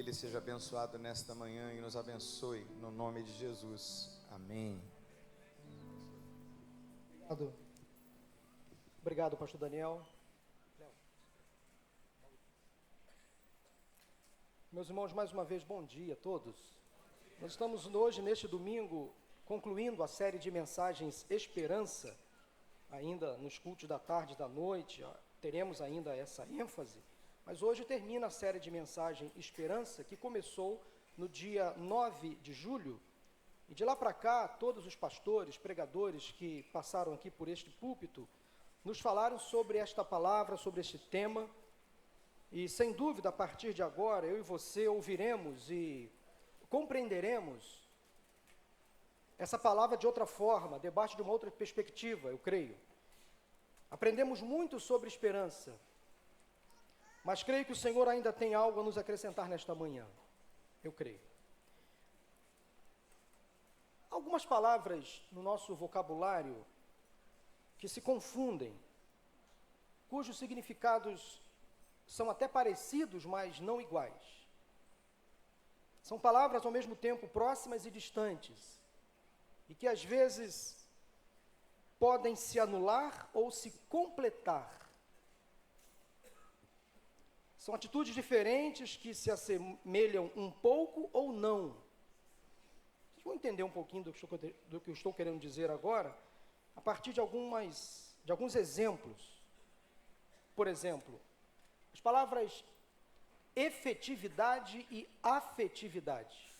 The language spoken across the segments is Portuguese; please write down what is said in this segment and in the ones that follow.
Ele seja abençoado nesta manhã e nos abençoe no nome de Jesus. Amém. Obrigado. Obrigado, pastor Daniel. Meus irmãos, mais uma vez, bom dia a todos. Nós estamos hoje, neste domingo, concluindo a série de mensagens Esperança, ainda nos cultos da tarde e da noite, teremos ainda essa ênfase, mas hoje termina a série de mensagem Esperança, que começou no dia 9 de julho, e de lá para cá, todos os pastores, pregadores que passaram aqui por este púlpito, nos falaram sobre esta palavra, sobre este tema, e sem dúvida, a partir de agora, eu e você ouviremos e compreenderemos essa palavra de outra forma, debaixo de uma outra perspectiva, eu creio. Aprendemos muito sobre esperança, mas creio que o Senhor ainda tem algo a nos acrescentar nesta manhã, eu creio. Algumas palavras no nosso vocabulário que se confundem, cujos significados são até parecidos, mas não iguais. São palavras ao mesmo tempo próximas e distantes, e que às vezes podem se anular ou se completar. São atitudes diferentes que se assemelham um pouco ou não. Vocês vão entender um pouquinho do que eu estou querendo dizer agora, a partir de alguns exemplos. Por exemplo, as palavras efetividade e afetividade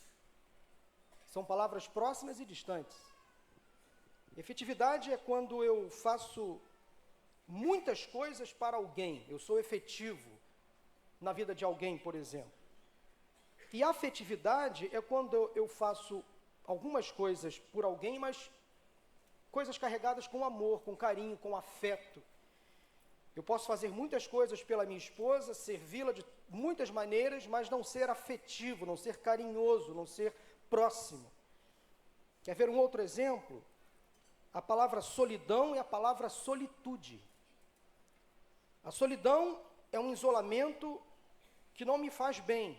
são palavras próximas e distantes. Efetividade é quando eu faço muitas coisas para alguém, eu sou efetivo na vida de alguém, por exemplo. E afetividade é quando eu faço algumas coisas por alguém, mas coisas carregadas com amor, com carinho, com afeto. Eu posso fazer muitas coisas pela minha esposa, servi-la de muitas maneiras, mas não ser afetivo, não ser carinhoso, não ser próximo. Quer ver um outro exemplo? A palavra solidão e a palavra solitude. A solidão é um isolamento que não me faz bem.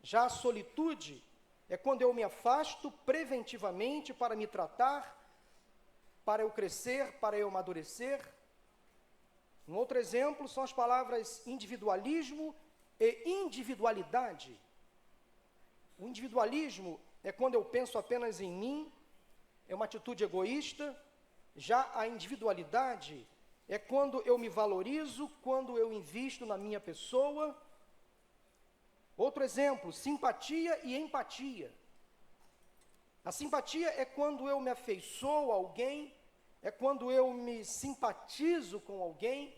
Já a solitude é quando eu me afasto preventivamente para me tratar, para eu crescer, para eu amadurecer. Um outro exemplo são as palavras individualismo e individualidade. O individualismo é quando eu penso apenas em mim, é uma atitude egoísta. Já a individualidade é quando eu me valorizo, quando eu invisto na minha pessoa. Outro exemplo, simpatia e empatia. A simpatia é quando eu me afeiçoo a alguém, é quando eu me simpatizo com alguém,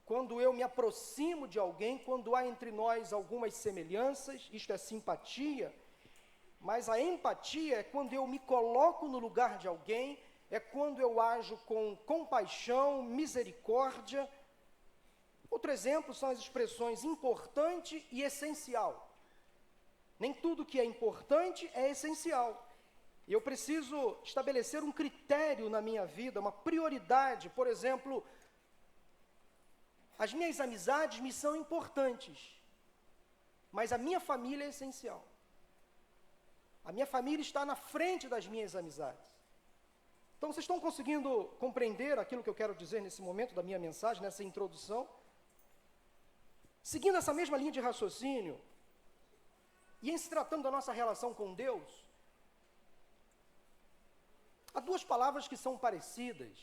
quando eu me aproximo de alguém, quando há entre nós algumas semelhanças, isto é simpatia. Mas a empatia é quando eu me coloco no lugar de alguém, é quando eu ajo com compaixão, misericórdia. Outro exemplo são as expressões importante e essencial. Nem tudo que é importante é essencial. E eu preciso estabelecer um critério na minha vida, uma prioridade. Por exemplo, as minhas amizades me são importantes, mas a minha família é essencial. A minha família está na frente das minhas amizades. Então, vocês estão conseguindo compreender aquilo que eu quero dizer nesse momento da minha mensagem, nessa introdução? Seguindo essa mesma linha de raciocínio, e em se tratando da nossa relação com Deus, há duas palavras que são parecidas,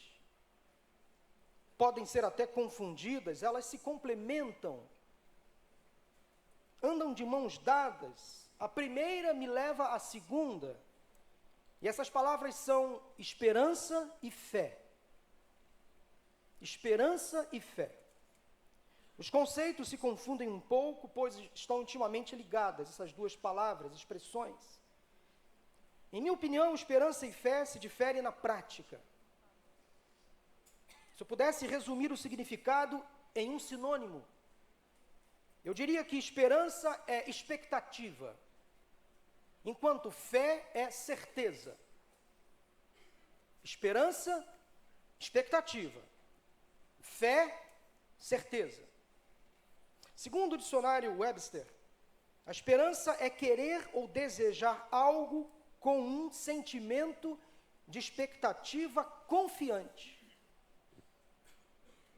podem ser até confundidas, elas se complementam, andam de mãos dadas. A primeira me leva à segunda, e essas palavras são esperança e fé. Esperança e fé. Os conceitos se confundem um pouco, pois estão intimamente ligadas, essas duas palavras, expressões. Em minha opinião, esperança e fé se diferem na prática. Se eu pudesse resumir o significado em um sinônimo, eu diria que esperança é expectativa, enquanto fé é certeza. Esperança, expectativa. Fé, certeza. Segundo o dicionário Webster, A esperança é querer ou desejar algo com um sentimento de expectativa confiante.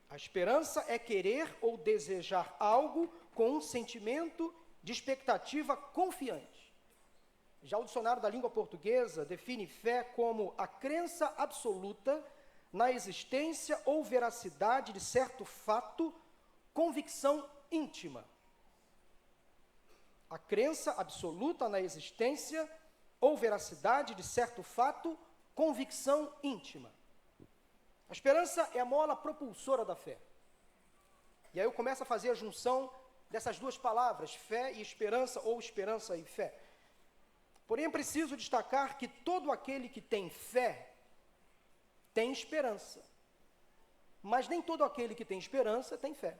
A esperança é querer ou desejar algo com um sentimento de expectativa confiante. Já o dicionário da língua portuguesa define fé como a crença absoluta na existência ou veracidade de certo fato, convicção íntima. A crença absoluta na existência ou veracidade de certo fato, convicção íntima. A esperança é a mola propulsora da fé. E aí eu começo a fazer a junção dessas duas palavras, fé e esperança, ou esperança e fé. Porém, é preciso destacar que todo aquele que tem fé tem esperança. Mas nem todo aquele que tem esperança tem fé.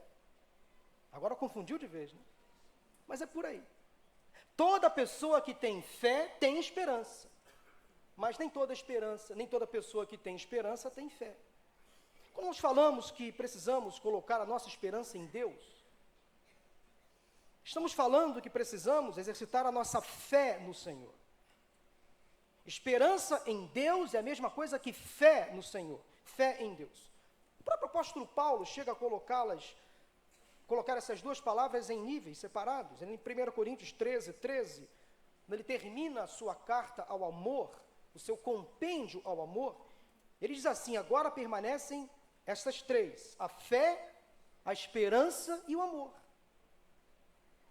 Agora confundiu de vez, né? Mas é por aí. Toda pessoa que tem fé tem esperança. Mas nem toda pessoa que tem esperança tem fé. Quando nós falamos que precisamos colocar a nossa esperança em Deus, estamos falando que precisamos exercitar a nossa fé no Senhor. Esperança em Deus é a mesma coisa que fé no Senhor, fé em Deus. O próprio apóstolo Paulo chega a colocar essas duas palavras em níveis separados. Em 1 Coríntios 13, quando ele termina a sua carta ao amor, o seu compêndio ao amor, ele diz assim: agora permanecem essas três, a fé, a esperança e o amor.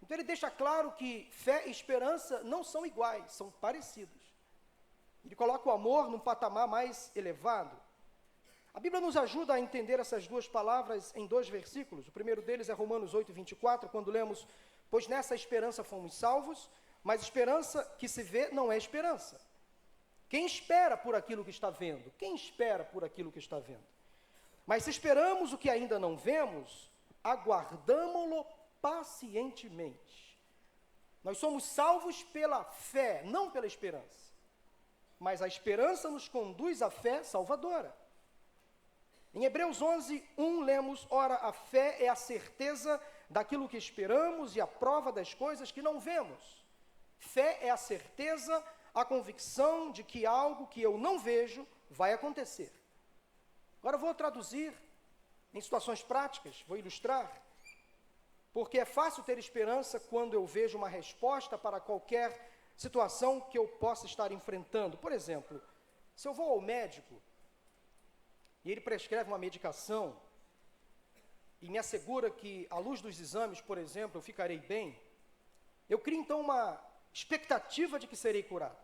Então ele deixa claro que fé e esperança não são iguais, são parecidos. Ele coloca o amor num patamar mais elevado. A Bíblia nos ajuda a entender essas duas palavras em 2 versículos. O primeiro deles é Romanos 8:24, quando lemos: pois nessa esperança fomos salvos, mas esperança que se vê não é esperança. Quem espera por aquilo que está vendo? Quem espera por aquilo que está vendo? Mas se esperamos o que ainda não vemos, aguardamo-lo pacientemente. Nós somos salvos pela fé, não pela esperança. Mas a esperança nos conduz à fé salvadora. Em Hebreus 11:1 lemos: ora, a fé é a certeza daquilo que esperamos e a prova das coisas que não vemos. Fé é a certeza, a convicção de que algo que eu não vejo vai acontecer. Agora eu vou traduzir em situações práticas, vou ilustrar, porque é fácil ter esperança quando eu vejo uma resposta para qualquer situação que eu possa estar enfrentando. Por exemplo, se eu vou ao médico e ele prescreve uma medicação e me assegura que, à luz dos exames, por exemplo, eu ficarei bem, eu crio então uma expectativa de que serei curado.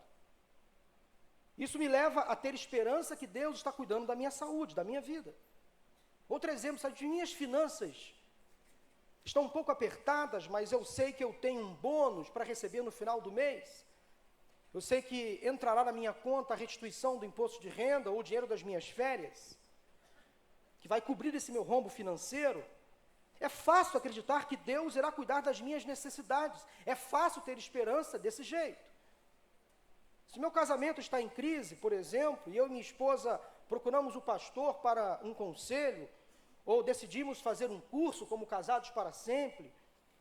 Isso me leva a ter esperança que Deus está cuidando da minha saúde, da minha vida. Outro exemplo, se as minhas finanças estão um pouco apertadas, mas eu sei que eu tenho um bônus para receber no final do mês. Eu sei que entrará na minha conta a restituição do imposto de renda ou o dinheiro das minhas férias, que vai cobrir esse meu rombo financeiro. É fácil acreditar que Deus irá cuidar das minhas necessidades. É fácil ter esperança desse jeito. Se meu casamento está em crise, por exemplo, e eu e minha esposa procuramos o pastor para um conselho, ou decidimos fazer um curso como Casados para Sempre,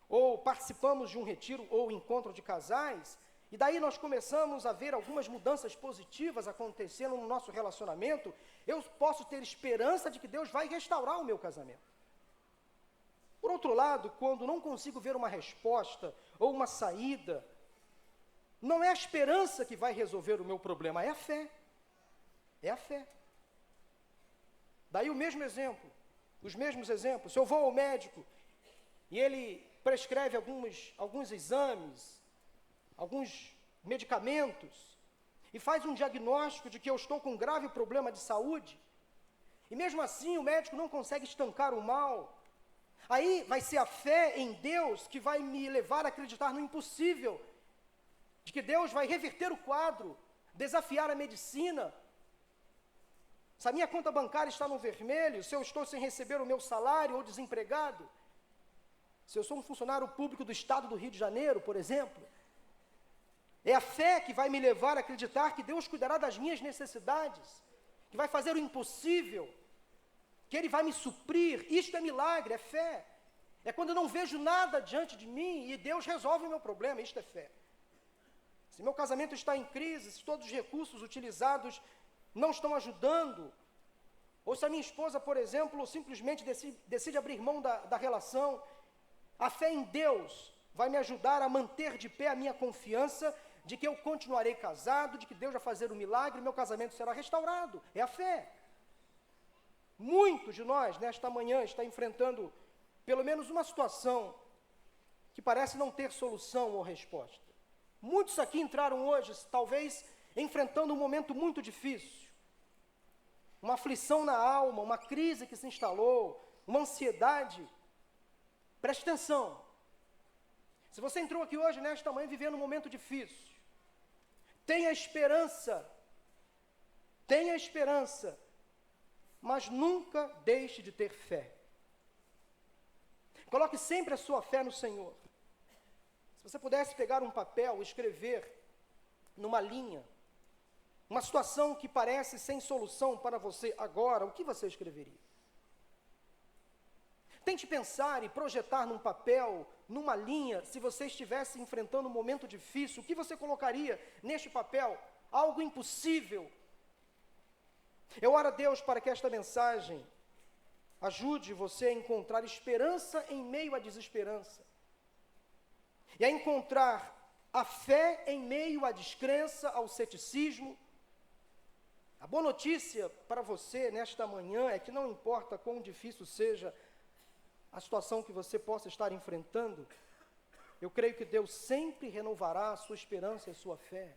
ou participamos de um retiro ou encontro de casais, e daí nós começamos a ver algumas mudanças positivas acontecendo no nosso relacionamento, eu posso ter esperança de que Deus vai restaurar o meu casamento. Por outro lado, quando não consigo ver uma resposta ou uma saída, não é a esperança que vai resolver o meu problema, é a fé. É a fé. Daí o mesmo exemplo, os mesmos exemplos. Se eu vou ao médico e ele prescreve alguns exames, alguns medicamentos, e faz um diagnóstico de que eu estou com um grave problema de saúde, e mesmo assim o médico não consegue estancar o mal, aí vai ser a fé em Deus que vai me levar a acreditar no impossível, de que Deus vai reverter o quadro, desafiar a medicina. Se a minha conta bancária está no vermelho, se eu estou sem receber o meu salário ou desempregado, se eu sou um funcionário público do estado do Rio de Janeiro, por exemplo, é a fé que vai me levar a acreditar que Deus cuidará das minhas necessidades, que vai fazer o impossível, que Ele vai me suprir. Isto é milagre, é fé. É quando eu não vejo nada diante de mim e Deus resolve o meu problema. Isto é fé. Se meu casamento está em crise, se todos os recursos utilizados não estão ajudando, ou se a minha esposa, por exemplo, simplesmente decide abrir mão da relação, a fé em Deus vai me ajudar a manter de pé a minha confiança de que eu continuarei casado, de que Deus vai fazer um milagre, meu casamento será restaurado. É a fé. Muitos de nós, nesta manhã, estão enfrentando pelo menos uma situação que parece não ter solução ou resposta. Muitos aqui entraram hoje, talvez, enfrentando um momento muito difícil. Uma aflição na alma, uma crise que se instalou, uma ansiedade. Preste atenção. Se você entrou aqui hoje, nesta manhã, vivendo um momento difícil, tenha esperança, mas nunca deixe de ter fé. Coloque sempre a sua fé no Senhor. Se você pudesse pegar um papel e escrever numa linha, uma situação que parece sem solução para você agora, o que você escreveria? Tente pensar e projetar num papel, numa linha, se você estivesse enfrentando um momento difícil, o que você colocaria neste papel? Algo impossível. Eu oro a Deus para que esta mensagem ajude você a encontrar esperança em meio à desesperança. E a encontrar a fé em meio à descrença, ao ceticismo. A boa notícia para você nesta manhã é que não importa quão difícil seja a situação que você possa estar enfrentando, eu creio que Deus sempre renovará a sua esperança e a sua fé.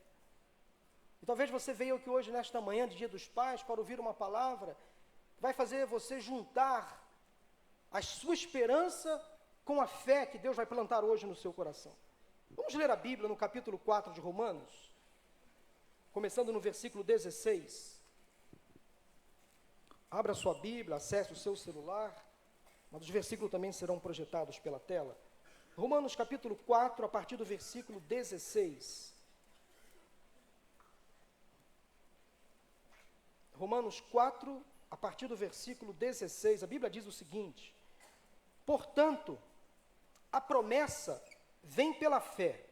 E talvez você veio aqui hoje, nesta manhã de Dia dos Pais, para ouvir uma palavra que vai fazer você juntar a sua esperança com a fé que Deus vai plantar hoje no seu coração. Vamos ler a Bíblia no capítulo 4 de Romanos, começando no versículo 16. Abra sua Bíblia, acesse o seu celular, mas os versículos também serão projetados pela tela. Romanos capítulo 4, a partir do versículo 16. Romanos 4, a partir do versículo 16, a Bíblia diz o seguinte: portanto, a promessa vem pela fé,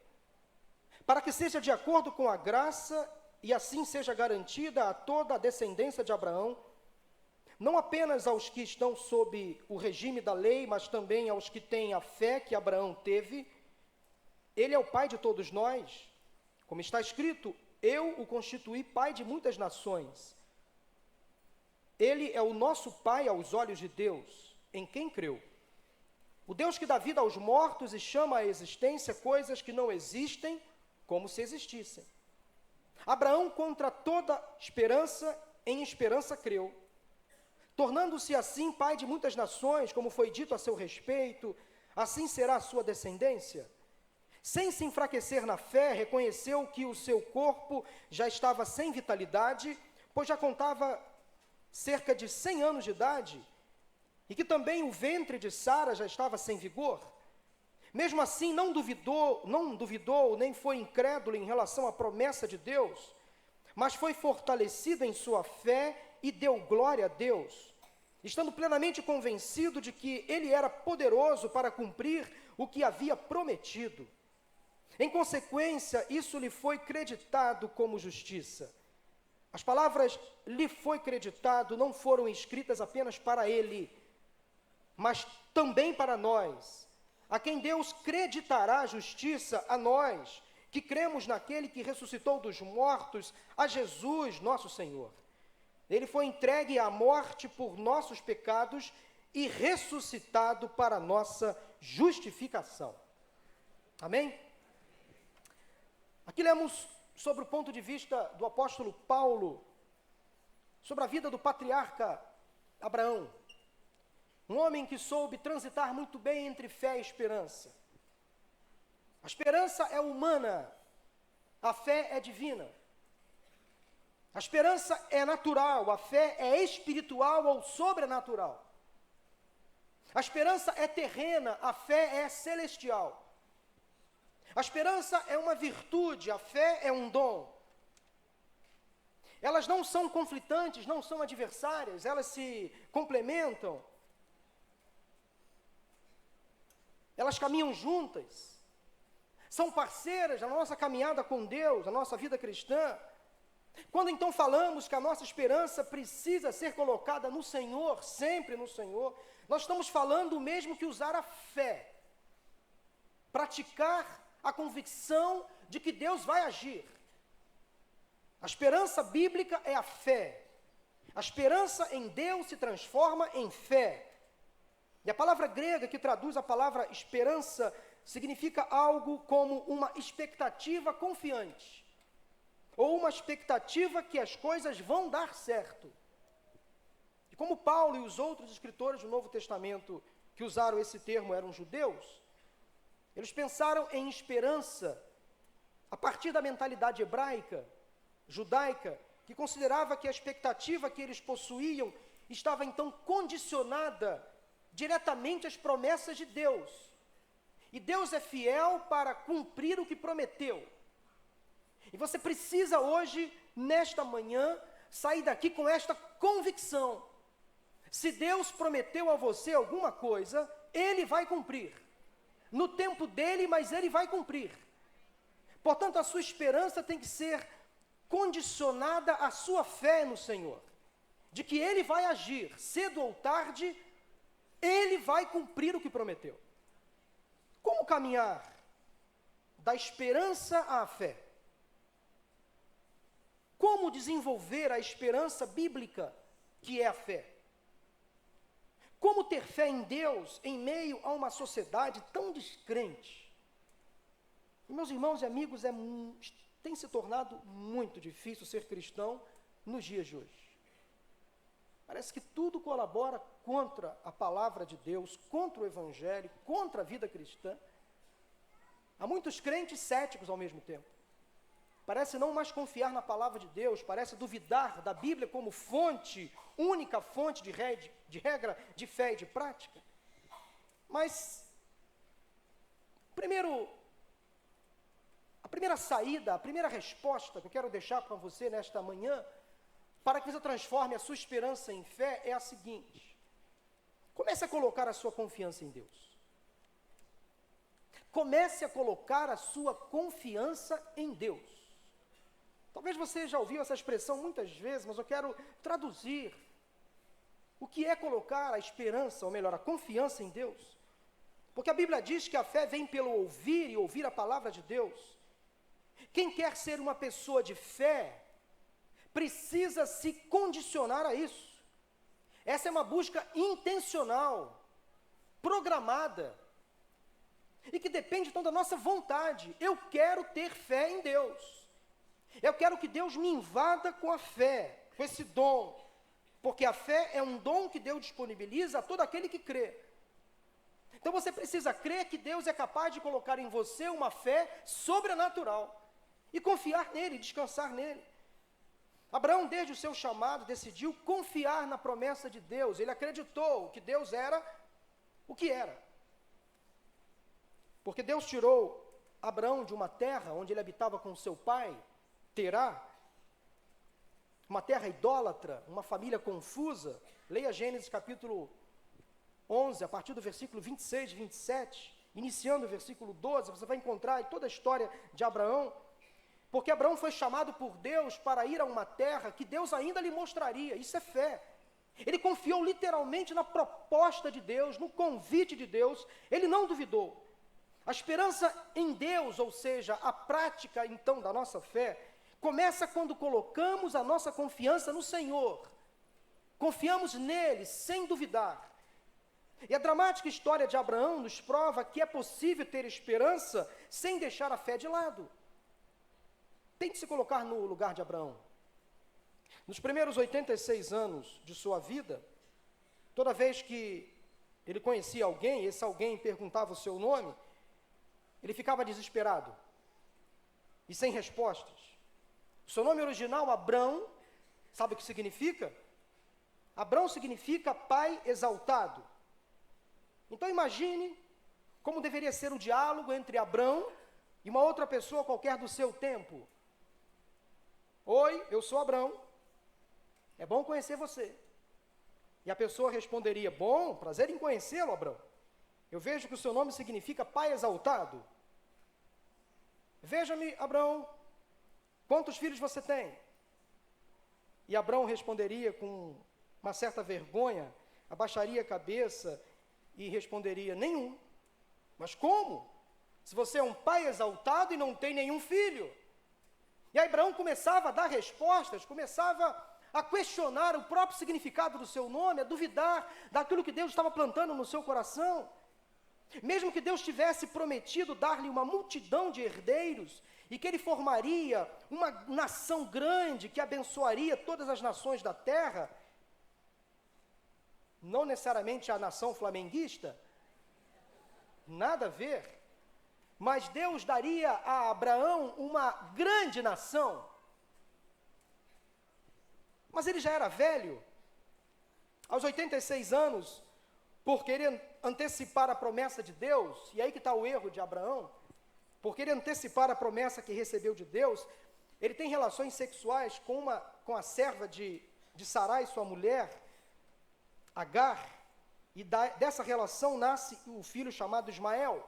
para que seja de acordo com a graça e assim seja garantida a toda a descendência de Abraão, não apenas aos que estão sob o regime da lei, mas também aos que têm a fé que Abraão teve. Ele é o pai de todos nós. Como está escrito, eu o constituí pai de muitas nações. Ele é o nosso pai aos olhos de Deus, em quem creu. O Deus que dá vida aos mortos e chama à existência coisas que não existem, como se existissem. Abraão, contra toda esperança, em esperança creu, tornando-se assim pai de muitas nações, como foi dito a seu respeito, assim será a sua descendência. Sem se enfraquecer na fé, reconheceu que o seu corpo já estava sem vitalidade, pois já contava cerca de 100 anos de idade, e que também o ventre de Sara já estava sem vigor. Mesmo assim, não duvidou, nem foi incrédulo em relação à promessa de Deus, mas foi fortalecido em sua fé e deu glória a Deus, estando plenamente convencido de que Ele era poderoso para cumprir o que havia prometido. Em consequência, isso lhe foi creditado como justiça. As palavras "lhe foi creditado" não foram escritas apenas para ele, mas também para nós, a quem Deus creditará a justiça, a nós, que cremos naquele que ressuscitou dos mortos, a Jesus, nosso Senhor. Ele foi entregue à morte por nossos pecados e ressuscitado para nossa justificação. Amém? Aqui lemos sobre o ponto de vista do apóstolo Paulo, sobre a vida do patriarca Abraão, um homem que soube transitar muito bem entre fé e esperança. A esperança é humana, a fé é divina. A esperança é natural, a fé é espiritual ou sobrenatural. A esperança é terrena, a fé é celestial. A esperança é uma virtude, a fé é um dom. Elas não são conflitantes, não são adversárias, elas se complementam. elas caminham juntas, são parceiras na nossa caminhada com Deus, na nossa vida cristã. Quando então falamos que a nossa esperança precisa ser colocada no Senhor, sempre no Senhor, nós estamos falando o mesmo que usar a fé, praticar a convicção de que Deus vai agir. A esperança bíblica é a fé. A esperança em Deus se transforma em fé. E a palavra grega que traduz a palavra esperança significa algo como uma expectativa confiante, ou uma expectativa que as coisas vão dar certo. E como Paulo e os outros escritores do Novo Testamento que usaram esse termo eram judeus, eles pensaram em esperança a partir da mentalidade hebraica, judaica, que considerava que a expectativa que eles possuíam estava então condicionada diretamente às promessas de Deus. E Deus é fiel para cumprir o que prometeu. E você precisa hoje, nesta manhã, sair daqui com esta convicção. Se Deus prometeu a você alguma coisa, Ele vai cumprir. No tempo dEle, mas Ele vai cumprir. Portanto, a sua esperança tem que ser condicionada à sua fé no Senhor, de que Ele vai agir, cedo ou tarde, Ele vai cumprir o que prometeu. Como caminhar da esperança à fé? Como desenvolver a esperança bíblica, que é a fé? Como ter fé em Deus em meio a uma sociedade tão descrente? E, meus irmãos e amigos, tem se tornado muito difícil ser cristão nos dias de hoje. Parece que tudo colabora contra a palavra de Deus, contra o Evangelho, contra a vida cristã. Há muitos crentes céticos ao mesmo tempo. Parece não mais confiar na palavra de Deus, parece duvidar da Bíblia como fonte, única fonte de regra, de fé e de prática. Mas, a primeira saída, a primeira resposta que eu quero deixar para você nesta manhã, para que você transforme a sua esperança em fé, é a seguinte: comece a colocar a sua confiança em Deus. Comece a colocar a sua confiança em Deus. Talvez você já ouviu essa expressão muitas vezes, mas eu quero traduzir o que é colocar a esperança, ou melhor, a confiança em Deus. Porque a Bíblia diz que a fé vem pelo ouvir e ouvir a palavra de Deus. Quem quer ser uma pessoa de fé, precisa se condicionar a isso. Essa é uma busca intencional, programada, e que depende então da nossa vontade. Eu quero ter fé em Deus. Eu quero que Deus me invada com a fé, com esse dom, porque a fé é um dom que Deus disponibiliza a todo aquele que crê. Então você precisa crer que Deus é capaz de colocar em você uma fé sobrenatural, e confiar nele, descansar nele. Abraão, desde o seu chamado, decidiu confiar na promessa de Deus. Ele acreditou que Deus era o que era. Porque Deus tirou Abraão de uma terra onde ele habitava com seu pai, Terá, uma terra idólatra, uma família confusa. Leia Gênesis capítulo 11, a partir do versículo 26 e 27, iniciando o versículo 12, você vai encontrar aí toda a história de Abraão. Porque Abraão foi chamado por Deus para ir a uma terra que Deus ainda lhe mostraria. Isso é fé. Ele confiou literalmente na proposta de Deus, no convite de Deus. Ele não duvidou. A esperança em Deus, ou seja, a prática então da nossa fé, começa quando colocamos a nossa confiança no Senhor. Confiamos nele sem duvidar. E a dramática história de Abraão nos prova que é possível ter esperança sem deixar a fé de lado. Tente se colocar no lugar de Abraão. Nos primeiros 86 anos de sua vida, toda vez que ele conhecia alguém, esse alguém perguntava o seu nome, ele ficava desesperado e sem respostas. O seu nome original, Abrão, sabe o que significa? Abrão significa pai exaltado. Então imagine como deveria ser o diálogo entre Abrão e uma outra pessoa qualquer do seu tempo. Oi, eu sou Abrão. É bom conhecer você. E a pessoa responderia: bom, prazer em conhecê-lo, Abrão. Eu vejo que o seu nome significa pai exaltado. Veja-me, Abraão, quantos filhos você tem? E Abraão responderia com uma certa vergonha, abaixaria a cabeça e responderia: nenhum. Mas como? Se você é um pai exaltado e não tem nenhum filho. E aí Abraão começava a dar respostas, começava a questionar o próprio significado do seu nome, a duvidar daquilo que Deus estava plantando no seu coração. Mesmo que Deus tivesse prometido dar-lhe uma multidão de herdeiros, e que ele formaria uma nação grande que abençoaria todas as nações da terra, não necessariamente a nação flamenguista, nada a ver, mas Deus daria a Abraão uma grande nação. Mas ele já era velho, aos 86 anos, por querer antecipar a promessa de Deus, e aí que está o erro de Abraão, por querer antecipar a promessa que recebeu de Deus, ele tem relações sexuais com a serva de Sarai, sua mulher, Agar, e dessa relação nasce o filho chamado Ismael.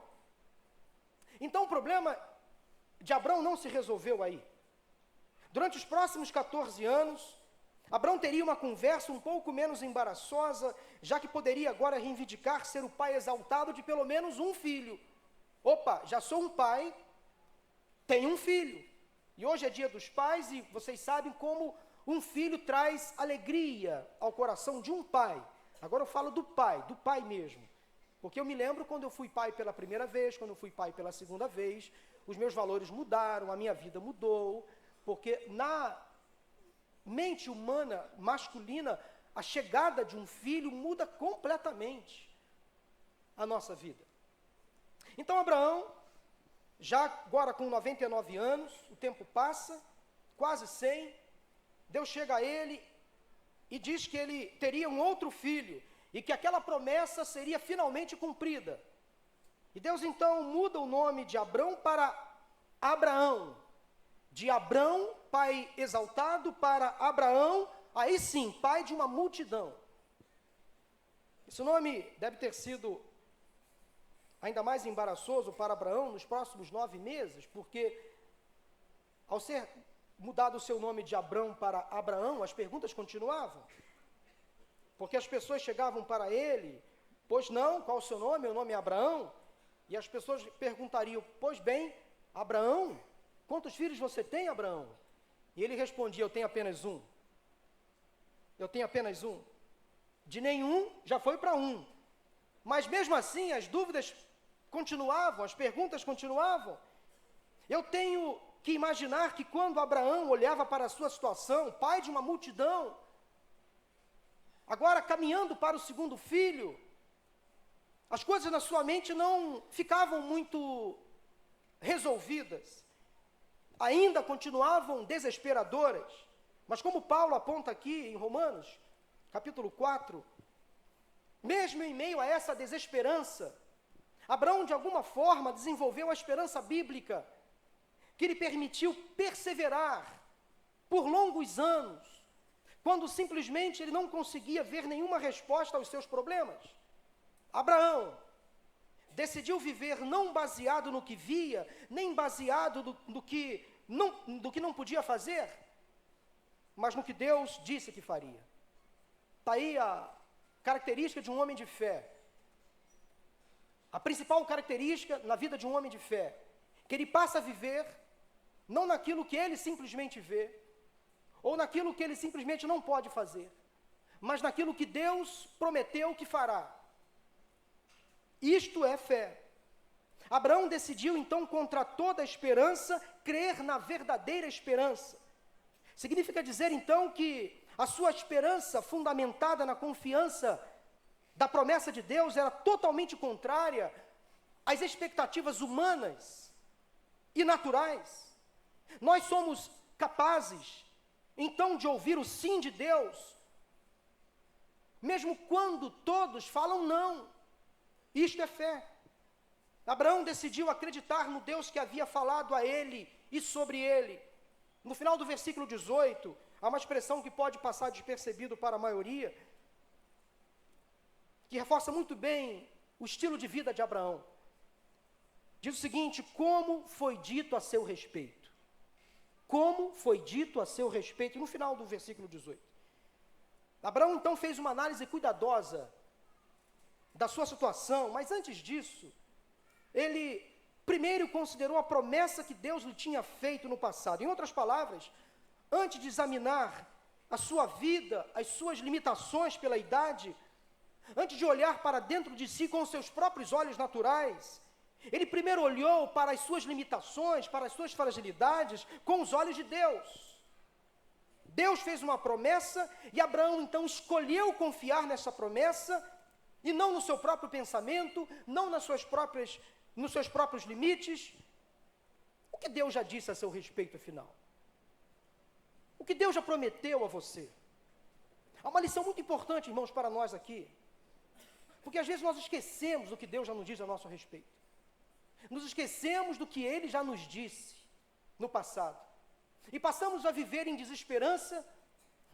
Então o problema de Abraão não se resolveu aí. Durante os próximos 14 anos, Abraão teria uma conversa um pouco menos embaraçosa, já que poderia agora reivindicar ser o pai exaltado de pelo menos um filho. Opa, já sou um pai, tenho um filho. E hoje é dia dos pais e vocês sabem como um filho traz alegria ao coração de um pai. Agora eu falo do pai mesmo. Porque eu me lembro quando eu fui pai pela primeira vez, quando eu fui pai pela segunda vez, os meus valores mudaram, a minha vida mudou, porque na mente humana, masculina, a chegada de um filho muda completamente a nossa vida. Então Abraão, já agora com 99 anos, o tempo passa, quase 100, Deus chega a ele e diz que ele teria um outro filho, e que aquela promessa seria finalmente cumprida. E Deus então muda o nome de Abrão para Abraão. De Abrão, pai exaltado, para Abraão, aí sim, pai de uma multidão. Esse nome deve ter sido ainda mais embaraçoso para Abraão nos próximos 9 meses, porque ao ser mudado o seu nome de Abrão para Abraão, as perguntas continuavam. Porque as pessoas chegavam para ele: pois não, qual o seu nome? Meu nome é Abraão. E as pessoas perguntariam: pois bem, Abraão, quantos filhos você tem, Abraão? E ele respondia: eu tenho apenas um. Eu tenho apenas um. De nenhum, já foi para um. Mas mesmo assim, as dúvidas continuavam, as perguntas continuavam. Eu tenho que imaginar que quando Abraão olhava para a sua situação, pai de uma multidão, agora caminhando para o segundo filho, as coisas na sua mente não ficavam muito resolvidas, ainda continuavam desesperadoras. Mas como Paulo aponta aqui em Romanos, capítulo 4, mesmo em meio a essa desesperança, Abraão de alguma forma desenvolveu a esperança bíblica, que lhe permitiu perseverar por longos anos, quando simplesmente ele não conseguia ver nenhuma resposta aos seus problemas. Abraão decidiu viver não baseado no que via, nem baseado do que não podia fazer, mas no que Deus disse que faria. Está aí a característica de um homem de fé. A principal característica na vida de um homem de fé, que ele passa a viver não naquilo que ele simplesmente vê, ou naquilo que ele simplesmente não pode fazer, mas naquilo que Deus prometeu que fará. Isto é fé. Abraão decidiu então, contra toda a esperança, crer na verdadeira esperança. Significa dizer então que a sua esperança, fundamentada na confiança da promessa de Deus, era totalmente contrária às expectativas humanas e naturais. Nós somos capazes, então, de ouvir o sim de Deus, mesmo quando todos falam não. Isto é fé. Abraão decidiu acreditar no Deus que havia falado a ele e sobre ele. No final do versículo 18, há uma expressão que pode passar despercebido para a maioria, que reforça muito bem o estilo de vida de Abraão. Diz o seguinte: como foi dito a seu respeito. Como foi dito a seu respeito, no final do versículo 18. Abraão então fez uma análise cuidadosa da sua situação, mas antes disso, ele primeiro considerou a promessa que Deus lhe tinha feito no passado. Em outras palavras, antes de examinar a sua vida, as suas limitações pela idade, antes de olhar para dentro de si com os seus próprios olhos naturais, ele primeiro olhou para as suas limitações, para as suas fragilidades, com os olhos de Deus. Deus fez uma promessa e Abraão então escolheu confiar nessa promessa e não no seu próprio pensamento, não nos seus próprios limites. O que Deus já disse a seu respeito, afinal? O que Deus já prometeu a você? Há uma lição muito importante, irmãos, para nós aqui, porque às vezes nós esquecemos do que Deus já nos diz a nosso respeito. Nos esquecemos do que Ele já nos disse no passado. E passamos a viver em desesperança,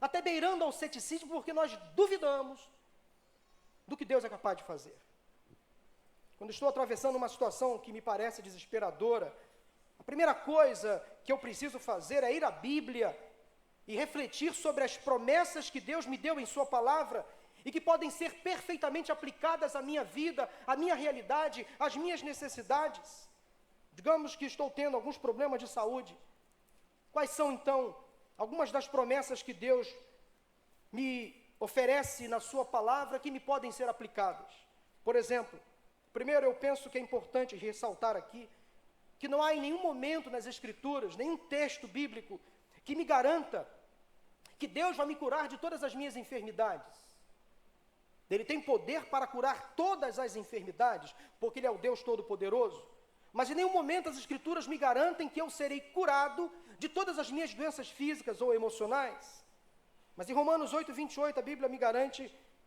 até beirando ao ceticismo, porque nós duvidamos do que Deus é capaz de fazer. Quando estou atravessando uma situação que me parece desesperadora, a primeira coisa que eu preciso fazer é ir à Bíblia e refletir sobre as promessas que Deus me deu em sua palavra e que podem ser perfeitamente aplicadas à minha vida, à minha realidade, às minhas necessidades. Digamos que estou tendo alguns problemas de saúde. Quais são, então, algumas das promessas que Deus me oferece na sua palavra que me podem ser aplicadas? Por exemplo, primeiro eu penso que é importante ressaltar aqui que não há em nenhum momento nas Escrituras, nenhum texto bíblico que me garanta que Deus vai me curar de todas as minhas enfermidades. Ele tem poder para curar todas as enfermidades, porque Ele é o Deus Todo-Poderoso. Mas em nenhum momento as Escrituras me garantem que eu serei curado de todas as minhas doenças físicas ou emocionais. Mas em Romanos 8:28 a Bíblia me garante,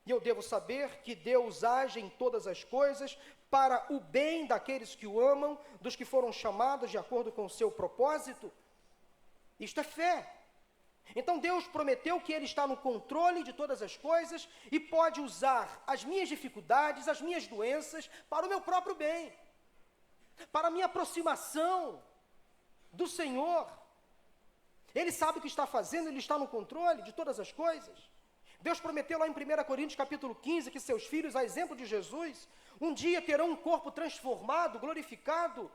e eu devo saber, que Deus age em todas as coisas para o bem daqueles que o amam, dos que foram chamados de acordo com o seu propósito. Isto é fé. Então Deus prometeu que Ele está no controle de todas as coisas e pode usar as minhas dificuldades, as minhas doenças, para o meu próprio bem, para a minha aproximação do Senhor. Ele sabe o que está fazendo, Ele está no controle de todas as coisas. Deus prometeu lá em 1 Coríntios capítulo 15, que seus filhos, a exemplo de Jesus, um dia terão um corpo transformado, glorificado,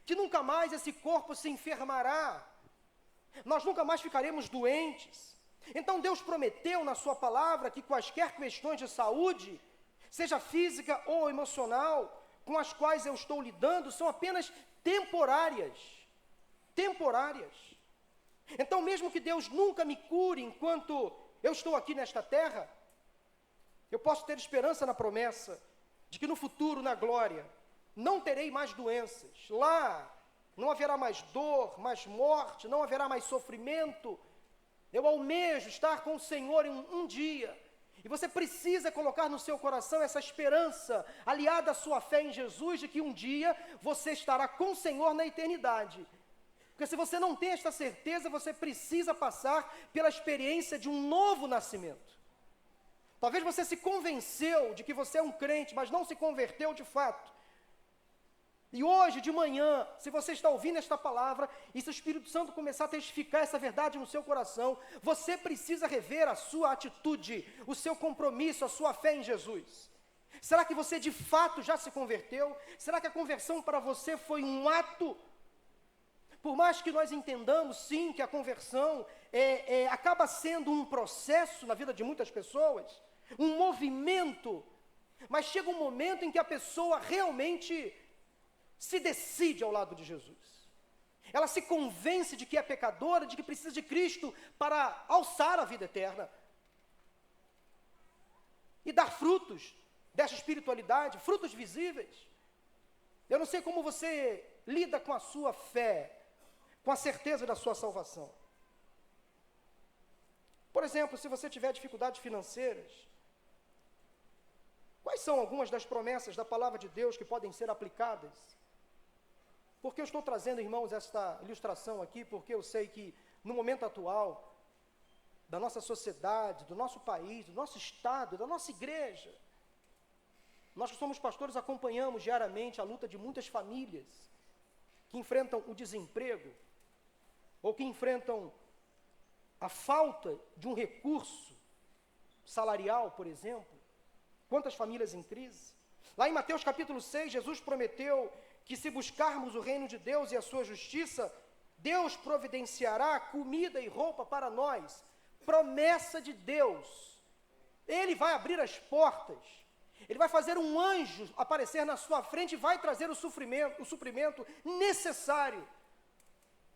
que nunca mais esse corpo se enfermará. Nós nunca mais ficaremos doentes. Então Deus prometeu na sua palavra que quaisquer questões de saúde, seja física ou emocional, com as quais eu estou lidando, são apenas temporárias. Temporárias. Então mesmo que Deus nunca me cure enquanto eu estou aqui nesta terra, eu posso ter esperança na promessa de que no futuro, na glória, não terei mais doenças. Lá não haverá mais dor, mais morte, não haverá mais sofrimento. Eu almejo estar com o Senhor em um dia. E você precisa colocar no seu coração essa esperança, aliada à sua fé em Jesus, de que um dia você estará com o Senhor na eternidade. Porque se você não tem esta certeza, você precisa passar pela experiência de um novo nascimento. Talvez você se convenceu de que você é um crente, mas não se converteu de fato. E hoje de manhã, se você está ouvindo esta palavra, e se o Espírito Santo começar a testificar essa verdade no seu coração, você precisa rever a sua atitude, o seu compromisso, a sua fé em Jesus. Será que você de fato já se converteu? Será que a conversão para você foi um ato? Por mais que nós entendamos, sim, que a conversão acaba sendo um processo na vida de muitas pessoas, um movimento, mas chega um momento em que a pessoa realmente se decide ao lado de Jesus. Ela se convence de que é pecadora, de que precisa de Cristo para alçar a vida eterna e dar frutos dessa espiritualidade, frutos visíveis. Eu não sei como você lida com a sua fé, com a certeza da sua salvação. Por exemplo, se você tiver dificuldades financeiras, quais são algumas das promessas da palavra de Deus que podem ser aplicadas? Porque eu estou trazendo, irmãos, esta ilustração aqui, porque eu sei que no momento atual, da nossa sociedade, do nosso país, do nosso estado, da nossa igreja, Nós que somos pastores acompanhamos diariamente a luta de muitas famílias que enfrentam o desemprego ou que enfrentam a falta de um recurso salarial, por exemplo. Quantas famílias em crise? Lá em Mateus capítulo 6, Jesus prometeu que se buscarmos o reino de Deus e a sua justiça, Deus providenciará comida e roupa para nós. Promessa de Deus. Ele vai abrir as portas. Ele vai fazer um anjo aparecer na sua frente e vai trazer o suprimento necessário.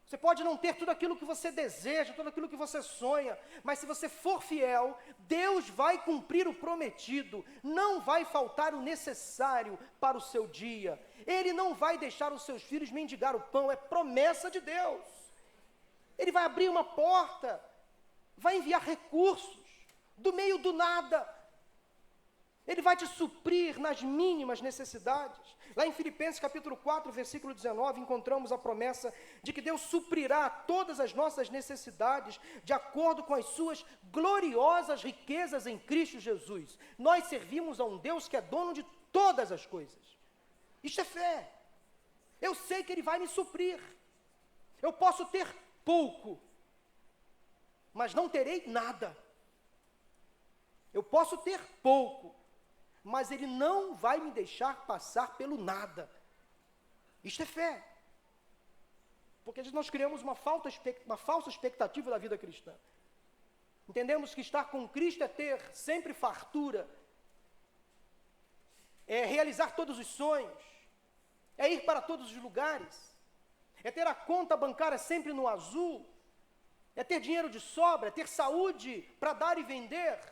Você pode não ter tudo aquilo que você deseja, tudo aquilo que você sonha, mas se você for fiel, Deus vai cumprir o prometido, não vai faltar o necessário para o seu dia. Ele não vai deixar os seus filhos mendigar o pão, é promessa de Deus. Ele vai abrir uma porta, vai enviar recursos, do meio do nada. Ele vai te suprir nas mínimas necessidades. Lá em Filipenses capítulo 4, versículo 19, encontramos a promessa de que Deus suprirá todas as nossas necessidades de acordo com as suas gloriosas riquezas em Cristo Jesus. Nós servimos a um Deus que é dono de todas as coisas. Isto é fé. Eu sei que Ele vai me suprir. Eu posso ter pouco, mas não terei nada. Eu posso ter pouco, mas Ele não vai me deixar passar pelo nada. Isto é fé. Porque nós criamos uma falsa expectativa da vida cristã. Entendemos que estar com Cristo é ter sempre fartura, é realizar todos os sonhos, é ir para todos os lugares, é ter a conta bancária sempre no azul, é ter dinheiro de sobra, é ter saúde para dar e vender,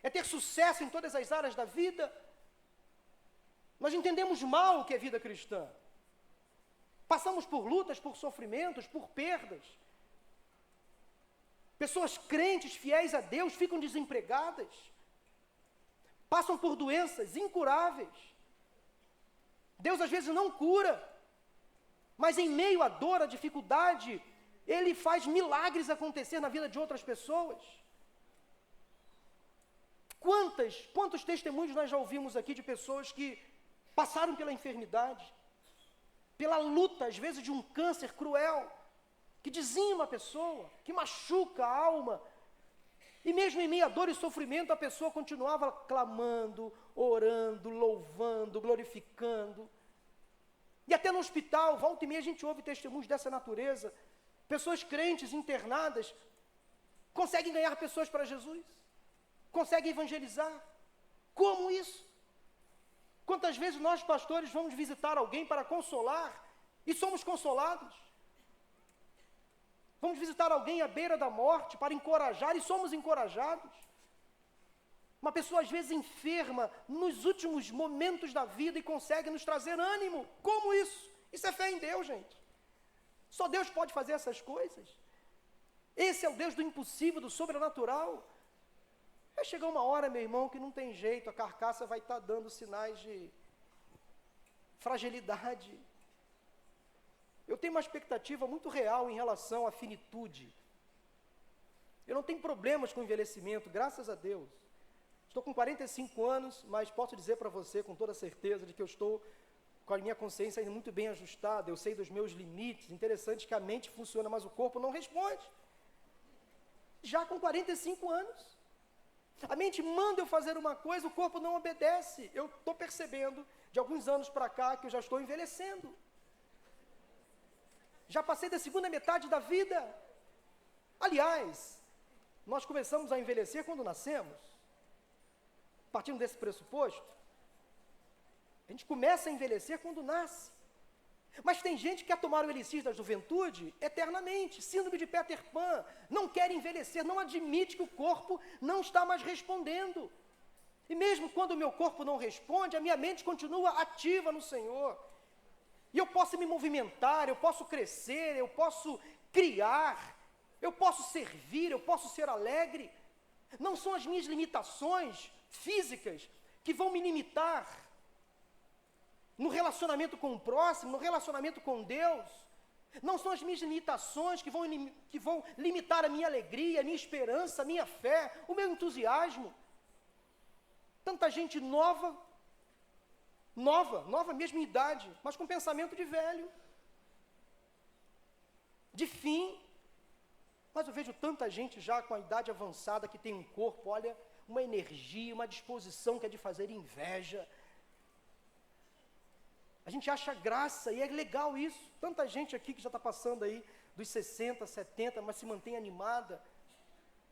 é ter sucesso em todas as áreas da vida. Nós entendemos mal o que é vida cristã. Passamos por lutas, por sofrimentos, por perdas. Pessoas crentes, fiéis a Deus, ficam desempregadas. Passam por doenças incuráveis. Deus às vezes não cura, mas em meio à dor, à dificuldade, Ele faz milagres acontecer na vida de outras pessoas. Quantos testemunhos nós já ouvimos aqui de pessoas que passaram pela enfermidade, pela luta, às vezes, de um câncer cruel, que dizima a pessoa, que machuca a alma, e mesmo em meio a dor e sofrimento, a pessoa continuava clamando, orando, louvando, glorificando. E até no hospital, volta e meia, a gente ouve testemunhos dessa natureza. Pessoas crentes, internadas, conseguem ganhar pessoas para Jesus, conseguem evangelizar. Como isso? Quantas vezes nós, pastores, vamos visitar alguém para consolar e somos consolados? Vamos visitar alguém à beira da morte para encorajar e somos encorajados. Uma pessoa às vezes enferma nos últimos momentos da vida e consegue nos trazer ânimo. Como isso? Isso é fé em Deus, gente. Só Deus pode fazer essas coisas. Esse é o Deus do impossível, do sobrenatural. Vai chegar uma hora, meu irmão, que não tem jeito, a carcaça vai estar dando sinais de fragilidade. Eu tenho uma expectativa muito real em relação à finitude. Eu não tenho problemas com o envelhecimento, graças a Deus. Estou com 45 anos, mas posso dizer para você com toda certeza de que eu estou com a minha consciência ainda muito bem ajustada, eu sei dos meus limites. Interessante que a mente funciona, mas o corpo não responde. Já com 45 anos. A mente manda eu fazer uma coisa, o corpo não obedece. Eu estou percebendo, de alguns anos para cá, que eu já estou envelhecendo. Já passei da segunda metade da vida. Aliás, nós começamos a envelhecer quando nascemos. Partindo desse pressuposto, a gente começa a envelhecer quando nasce. Mas tem gente que quer tomar o elixir da juventude eternamente, síndrome de Peter Pan, não quer envelhecer, não admite que o corpo não está mais respondendo. E mesmo quando o meu corpo não responde, a minha mente continua ativa no Senhor. E eu posso me movimentar, eu posso crescer, eu posso criar, eu posso servir, eu posso ser alegre. Não são as minhas limitações físicas que vão me limitar no relacionamento com o próximo, no relacionamento com Deus. Não são as minhas limitações que vão limitar a minha alegria, a minha esperança, a minha fé, o meu entusiasmo. Tanta gente nova nova mesmo em idade, mas com pensamento de velho, de fim. Mas eu vejo tanta gente já com a idade avançada que tem um corpo, olha, uma energia, uma disposição que é de fazer inveja. A gente acha graça e é legal isso. Tanta gente aqui que já está passando aí dos 60, 70, mas se mantém animada.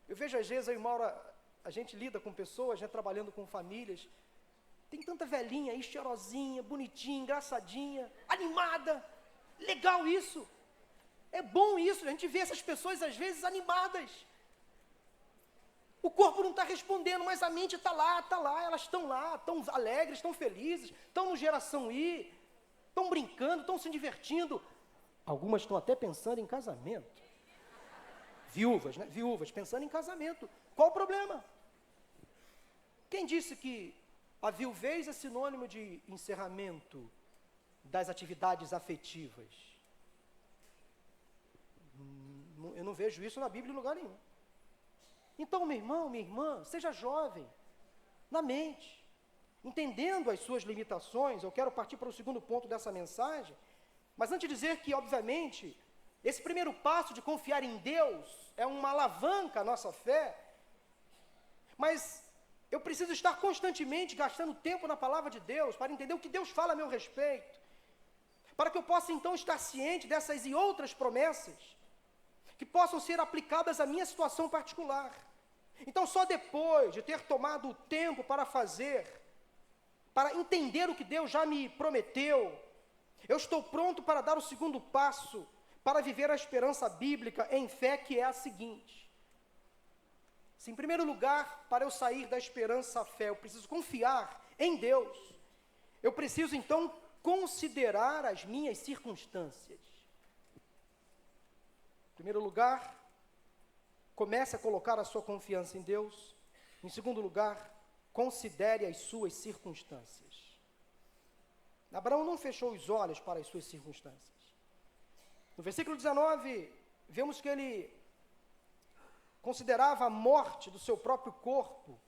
Eu vejo às vezes, eu e Maura, a gente lida com pessoas, né, trabalhando com famílias. Tem tanta velhinha aí, cheirosinha, bonitinha, engraçadinha, animada. Legal isso. É bom isso, a gente vê essas pessoas às vezes animadas. O corpo não está respondendo, mas a mente está lá, elas estão lá, estão alegres, estão felizes, estão no geração I, estão brincando, estão se divertindo. Algumas estão até pensando em casamento. Viúvas, né? Viúvas, pensando em casamento. Qual o problema? Quem disse que a viuvez é sinônimo de encerramento das atividades afetivas? Eu não vejo isso na Bíblia em lugar nenhum. Então, meu irmão, minha irmã, seja jovem, na mente, entendendo as suas limitações. Eu quero partir para o segundo ponto dessa mensagem, mas antes de dizer que, obviamente, esse primeiro passo de confiar em Deus é uma alavanca à nossa fé, mas eu preciso estar constantemente gastando tempo na palavra de Deus para entender o que Deus fala a meu respeito, para que eu possa então estar ciente dessas e outras promessas que possam ser aplicadas à minha situação particular. Então, só depois de ter tomado o tempo para entender o que Deus já me prometeu, eu estou pronto para dar o segundo passo, para viver a esperança bíblica em fé, que é a seguinte. Se, em primeiro lugar, para eu sair da esperança à fé, eu preciso confiar em Deus, eu preciso, então, considerar as minhas circunstâncias. Em primeiro lugar, comece a colocar a sua confiança em Deus. Em segundo lugar, considere as suas circunstâncias. Abraão não fechou os olhos para as suas circunstâncias. No versículo 19, vemos que ele considerava a morte do seu próprio corpo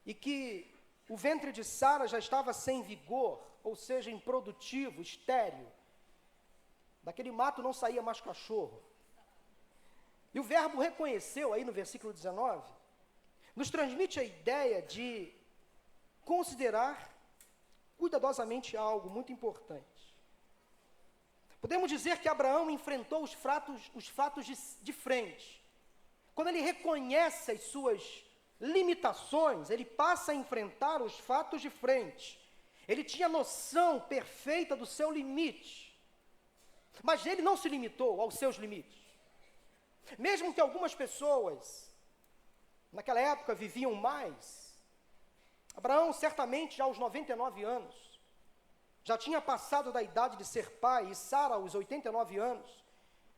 e que o ventre de Sara já estava sem vigor, ou seja, improdutivo, estéril. Daquele mato não saía mais cachorro. E o verbo reconheceu, aí no versículo 19, nos transmite a ideia de considerar cuidadosamente algo muito importante. Podemos dizer que Abraão enfrentou os fatos de frente. Quando ele reconhece as suas limitações, ele passa a enfrentar os fatos de frente. Ele tinha noção perfeita do seu limite. Mas ele não se limitou aos seus limites. Mesmo que algumas pessoas, naquela época, viviam mais, Abraão, certamente, já aos 99 anos, já tinha passado da idade de ser pai, e Sara, aos 89 anos,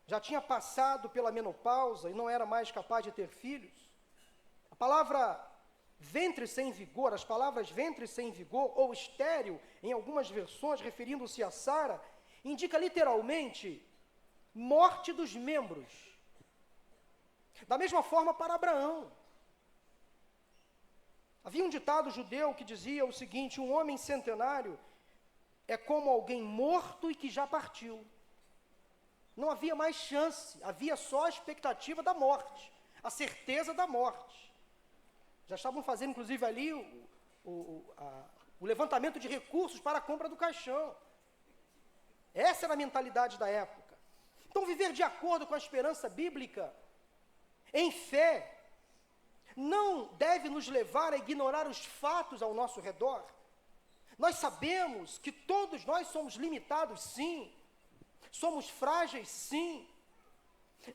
já tinha passado pela menopausa e não era mais capaz de ter filhos. A palavra ventre sem vigor, as palavras ventre sem vigor, ou estéril, em algumas versões, referindo-se a Sara, indica literalmente morte dos membros. Da mesma forma para Abraão. Havia um ditado judeu que dizia o seguinte: um homem centenário é como alguém morto e que já partiu. Não havia mais chance, havia só a expectativa da morte, a certeza da morte. Já estavam fazendo, inclusive, ali o levantamento de recursos para a compra do caixão. Essa era a mentalidade da época. Então, viver de acordo com a esperança bíblica, em fé, não deve nos levar a ignorar os fatos ao nosso redor. Nós sabemos que todos nós somos limitados, sim. Somos frágeis, sim.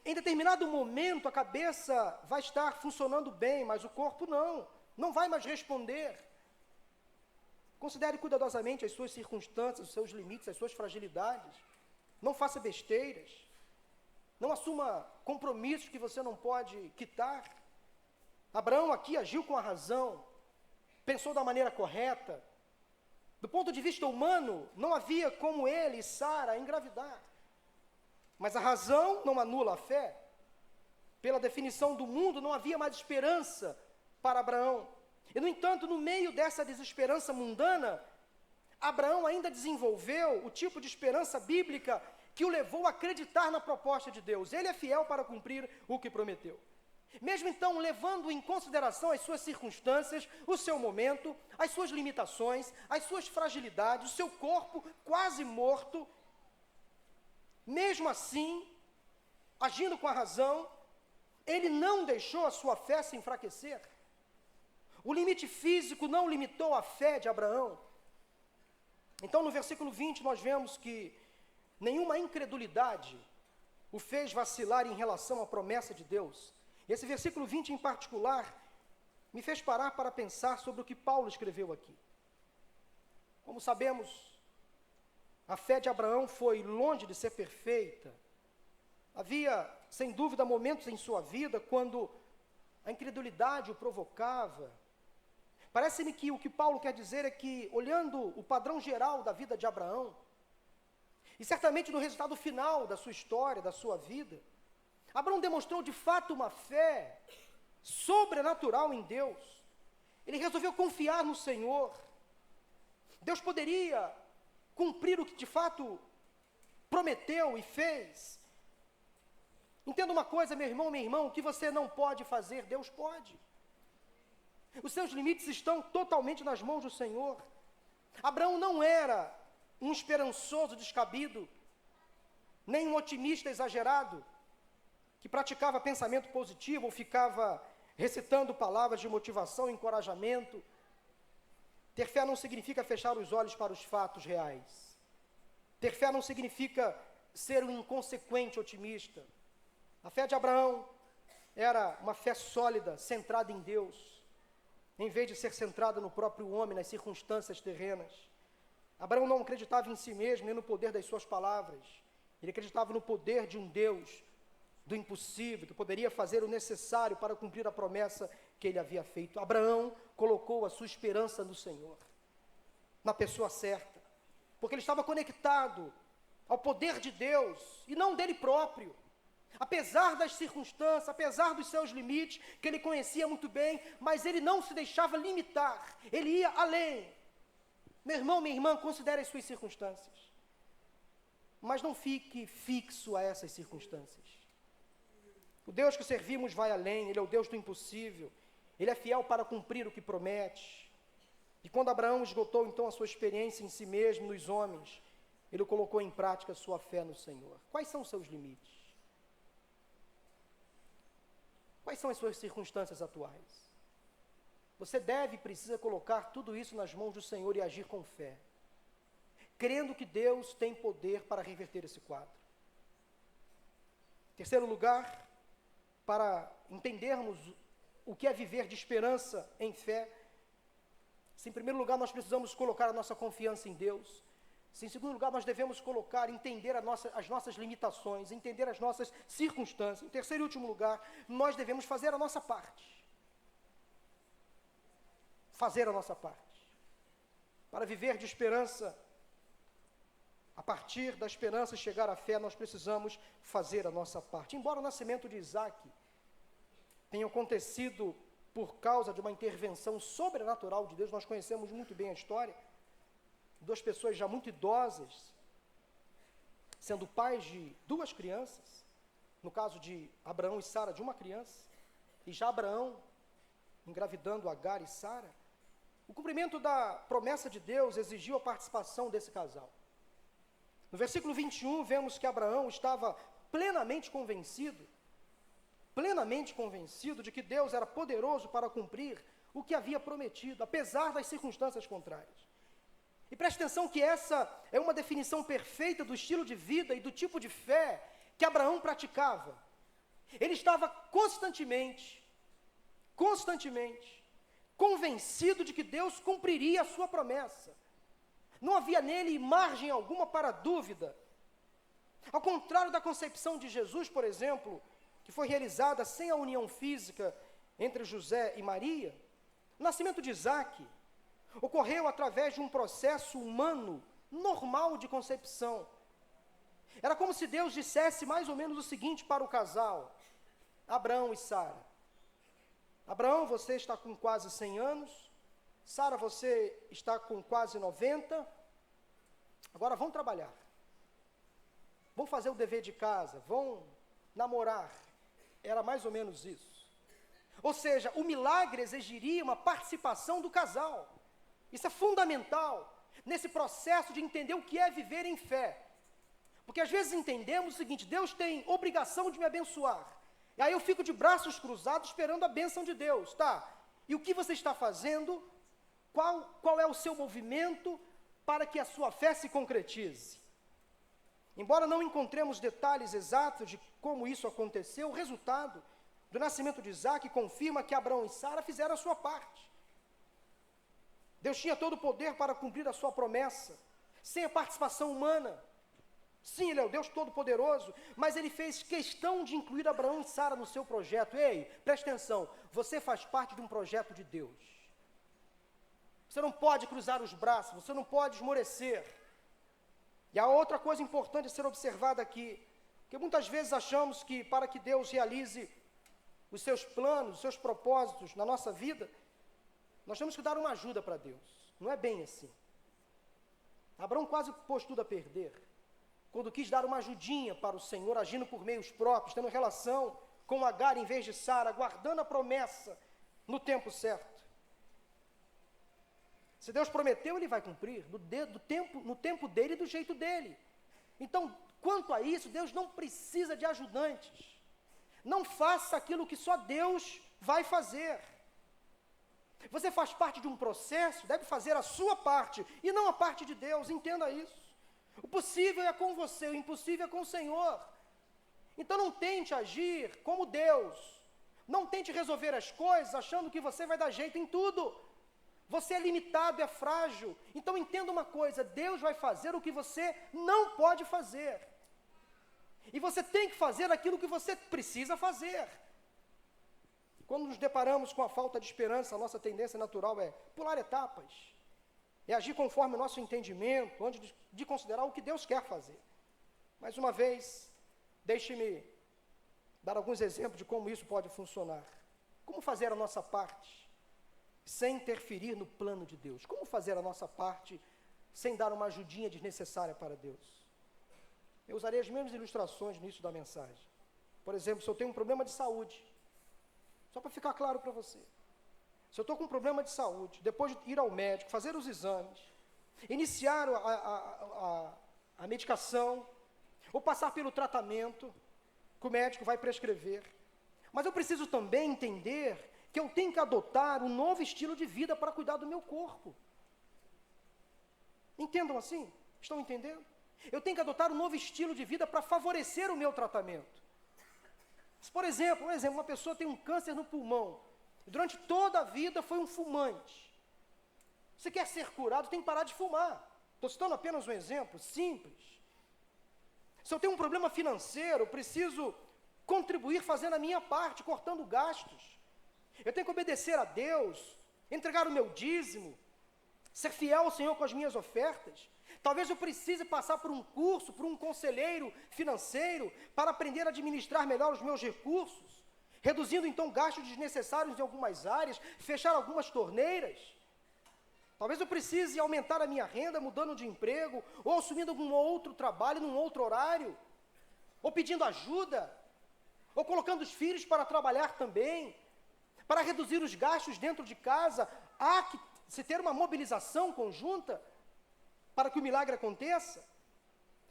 Em determinado momento, a cabeça vai estar funcionando bem, mas o corpo não vai mais responder. Considere cuidadosamente as suas circunstâncias, os seus limites, as suas fragilidades. Não faça besteiras. Não assuma compromissos que você não pode quitar. Abraão aqui agiu com a razão, pensou da maneira correta. Do ponto de vista humano, não havia como ele e Sara engravidar. Mas a razão não anula a fé. Pela definição do mundo, não havia mais esperança para Abraão. E, no entanto, no meio dessa desesperança mundana, Abraão ainda desenvolveu o tipo de esperança bíblica que o levou a acreditar na proposta de Deus. Ele é fiel para cumprir o que prometeu. Mesmo então, levando em consideração as suas circunstâncias, o seu momento, as suas limitações, as suas fragilidades, o seu corpo quase morto, mesmo assim, agindo com a razão, ele não deixou a sua fé se enfraquecer. O limite físico não limitou a fé de Abraão. Então, no versículo 20, nós vemos que nenhuma incredulidade o fez vacilar em relação à promessa de Deus. Esse versículo 20 em particular me fez parar para pensar sobre o que Paulo escreveu aqui. Como sabemos, a fé de Abraão foi longe de ser perfeita. Havia, sem dúvida, momentos em sua vida quando a incredulidade o provocava. Parece-me que o que Paulo quer dizer é que, olhando o padrão geral da vida de Abraão, e certamente no resultado final da sua história, da sua vida, Abraão demonstrou de fato uma fé sobrenatural em Deus. Ele resolveu confiar no Senhor. Deus poderia cumprir o que de fato prometeu e fez. Entenda uma coisa, meu irmão, minha irmã, o que você não pode fazer, Deus pode. Os seus limites estão totalmente nas mãos do Senhor. Abraão não era um esperançoso descabido, nem um otimista exagerado, que praticava pensamento positivo ou ficava recitando palavras de motivação e encorajamento. Ter fé não significa fechar os olhos para os fatos reais. Ter fé não significa ser um inconsequente otimista. A fé de Abraão era uma fé sólida, centrada em Deus, em vez de ser centrada no próprio homem, nas circunstâncias terrenas. Abraão não acreditava em si mesmo, nem no poder das suas palavras. Ele acreditava no poder de um Deus do impossível, que poderia fazer o necessário para cumprir a promessa que ele havia feito. Abraão colocou a sua esperança no Senhor, na pessoa certa, porque ele estava conectado ao poder de Deus e não dele próprio. Apesar das circunstâncias, apesar dos seus limites, que ele conhecia muito bem, mas ele não se deixava limitar, ele ia além. Meu irmão, minha irmã, considere as suas circunstâncias, mas não fique fixo a essas circunstâncias. O Deus que servimos vai além, Ele é o Deus do impossível, Ele é fiel para cumprir o que promete. E quando Abraão esgotou então a sua experiência em si mesmo, nos homens, ele colocou em prática a sua fé no Senhor. Quais são os seus limites? Quais são as suas circunstâncias atuais? Você deve e precisa colocar tudo isso nas mãos do Senhor e agir com fé, crendo que Deus tem poder para reverter esse quadro. Terceiro lugar, para entendermos o que é viver de esperança em fé, se em primeiro lugar nós precisamos colocar a nossa confiança em Deus, se em segundo lugar nós devemos entender as nossas limitações, entender as nossas circunstâncias, em terceiro e último lugar, nós devemos fazer a nossa parte. Fazer a nossa parte. Para viver de esperança, a partir da esperança chegar à fé, nós precisamos fazer a nossa parte. Embora o nascimento de Isaac tenha acontecido por causa de uma intervenção sobrenatural de Deus, nós conhecemos muito bem a história, duas pessoas já muito idosas, sendo pais de duas crianças, no caso de Abraão e Sara, de uma criança, e já Abraão engravidando Agar e Sara, o cumprimento da promessa de Deus exigiu a participação desse casal. No versículo 21, vemos que Abraão estava plenamente convencido de que Deus era poderoso para cumprir o que havia prometido, apesar das circunstâncias contrárias. E preste atenção que essa é uma definição perfeita do estilo de vida e do tipo de fé que Abraão praticava. Ele estava constantemente, convencido de que Deus cumpriria a sua promessa. Não havia nele margem alguma para dúvida. Ao contrário da concepção de Jesus, por exemplo, que foi realizada sem a união física entre José e Maria, o nascimento de Isaac ocorreu através de um processo humano normal de concepção. Era como se Deus dissesse mais ou menos o seguinte para o casal, Abraão e Sara. Abraão, você está com quase 100 anos, Sara, você está com quase 90, Agora vão trabalhar. Vão fazer o dever de casa, vão namorar. Era mais ou menos isso. Ou seja, o milagre exigiria uma participação do casal. Isso é fundamental nesse processo de entender o que é viver em fé. Porque às vezes entendemos o seguinte: Deus tem obrigação de me abençoar. E aí eu fico de braços cruzados esperando a bênção de Deus, tá? E o que você está fazendo? Qual é o seu movimento para que a sua fé se concretize? Embora não encontremos detalhes exatos de como isso aconteceu, o resultado do nascimento de Isaac confirma que Abraão e Sara fizeram a sua parte. Deus tinha todo o poder para cumprir a sua promessa, sem a participação humana. Sim, Ele é o Deus Todo-Poderoso, mas Ele fez questão de incluir Abraão e Sara no seu projeto. Ei, preste atenção, você faz parte de um projeto de Deus. Você não pode cruzar os braços, você não pode esmorecer. E há outra coisa importante a ser observada aqui, que muitas vezes achamos que para que Deus realize os seus planos, os seus propósitos na nossa vida, nós temos que dar uma ajuda para Deus. Não é bem assim. Abraão quase pôs tudo a perder, quando quis dar uma ajudinha para o Senhor, agindo por meios próprios, tendo relação com Agar em vez de Sara, guardando a promessa no tempo certo. Se Deus prometeu, Ele vai cumprir, no tempo dele e do jeito dele. Então, quanto a isso, Deus não precisa de ajudantes. Não faça aquilo que só Deus vai fazer. Você faz parte de um processo, deve fazer a sua parte, e não a parte de Deus, entenda isso. O possível é com você, o impossível é com o Senhor. Então não tente agir como Deus. Não tente resolver as coisas achando que você vai dar jeito em tudo. Você é limitado, é frágil. Então entenda uma coisa: Deus vai fazer o que você não pode fazer. E você tem que fazer aquilo que você precisa fazer. Quando nos deparamos com a falta de esperança, a nossa tendência natural é pular etapas. É agir conforme o nosso entendimento, antes de considerar o que Deus quer fazer. Mais uma vez, deixe-me dar alguns exemplos de como isso pode funcionar. Como fazer a nossa parte sem interferir no plano de Deus? Como fazer a nossa parte sem dar uma ajudinha desnecessária para Deus? Eu usarei as mesmas ilustrações no início da mensagem. Por exemplo, se eu tenho um problema de saúde, só para ficar claro para você. Se eu estou com um problema de saúde, depois de ir ao médico, fazer os exames, iniciar a medicação, ou passar pelo tratamento que o médico vai prescrever, mas eu preciso também entender que eu tenho que adotar um novo estilo de vida para cuidar do meu corpo. Entendam assim? Estão entendendo? Eu tenho que adotar um novo estilo de vida para favorecer o meu tratamento. Por exemplo, uma pessoa tem um câncer no pulmão, e durante toda a vida foi um fumante. Você quer ser curado, tem que parar de fumar. Estou citando apenas um exemplo simples. Se eu tenho um problema financeiro, eu preciso contribuir fazendo a minha parte, cortando gastos. Eu tenho que obedecer a Deus, entregar o meu dízimo, ser fiel ao Senhor com as minhas ofertas. Talvez eu precise passar por um curso, por um conselheiro financeiro, para aprender a administrar melhor os meus recursos, reduzindo então gastos desnecessários em algumas áreas, fechar algumas torneiras. Talvez eu precise aumentar a minha renda, mudando de emprego, ou assumindo algum outro trabalho, num outro horário, ou pedindo ajuda, ou colocando os filhos para trabalhar também, para reduzir os gastos dentro de casa. Há que se ter uma mobilização conjunta para que o milagre aconteça.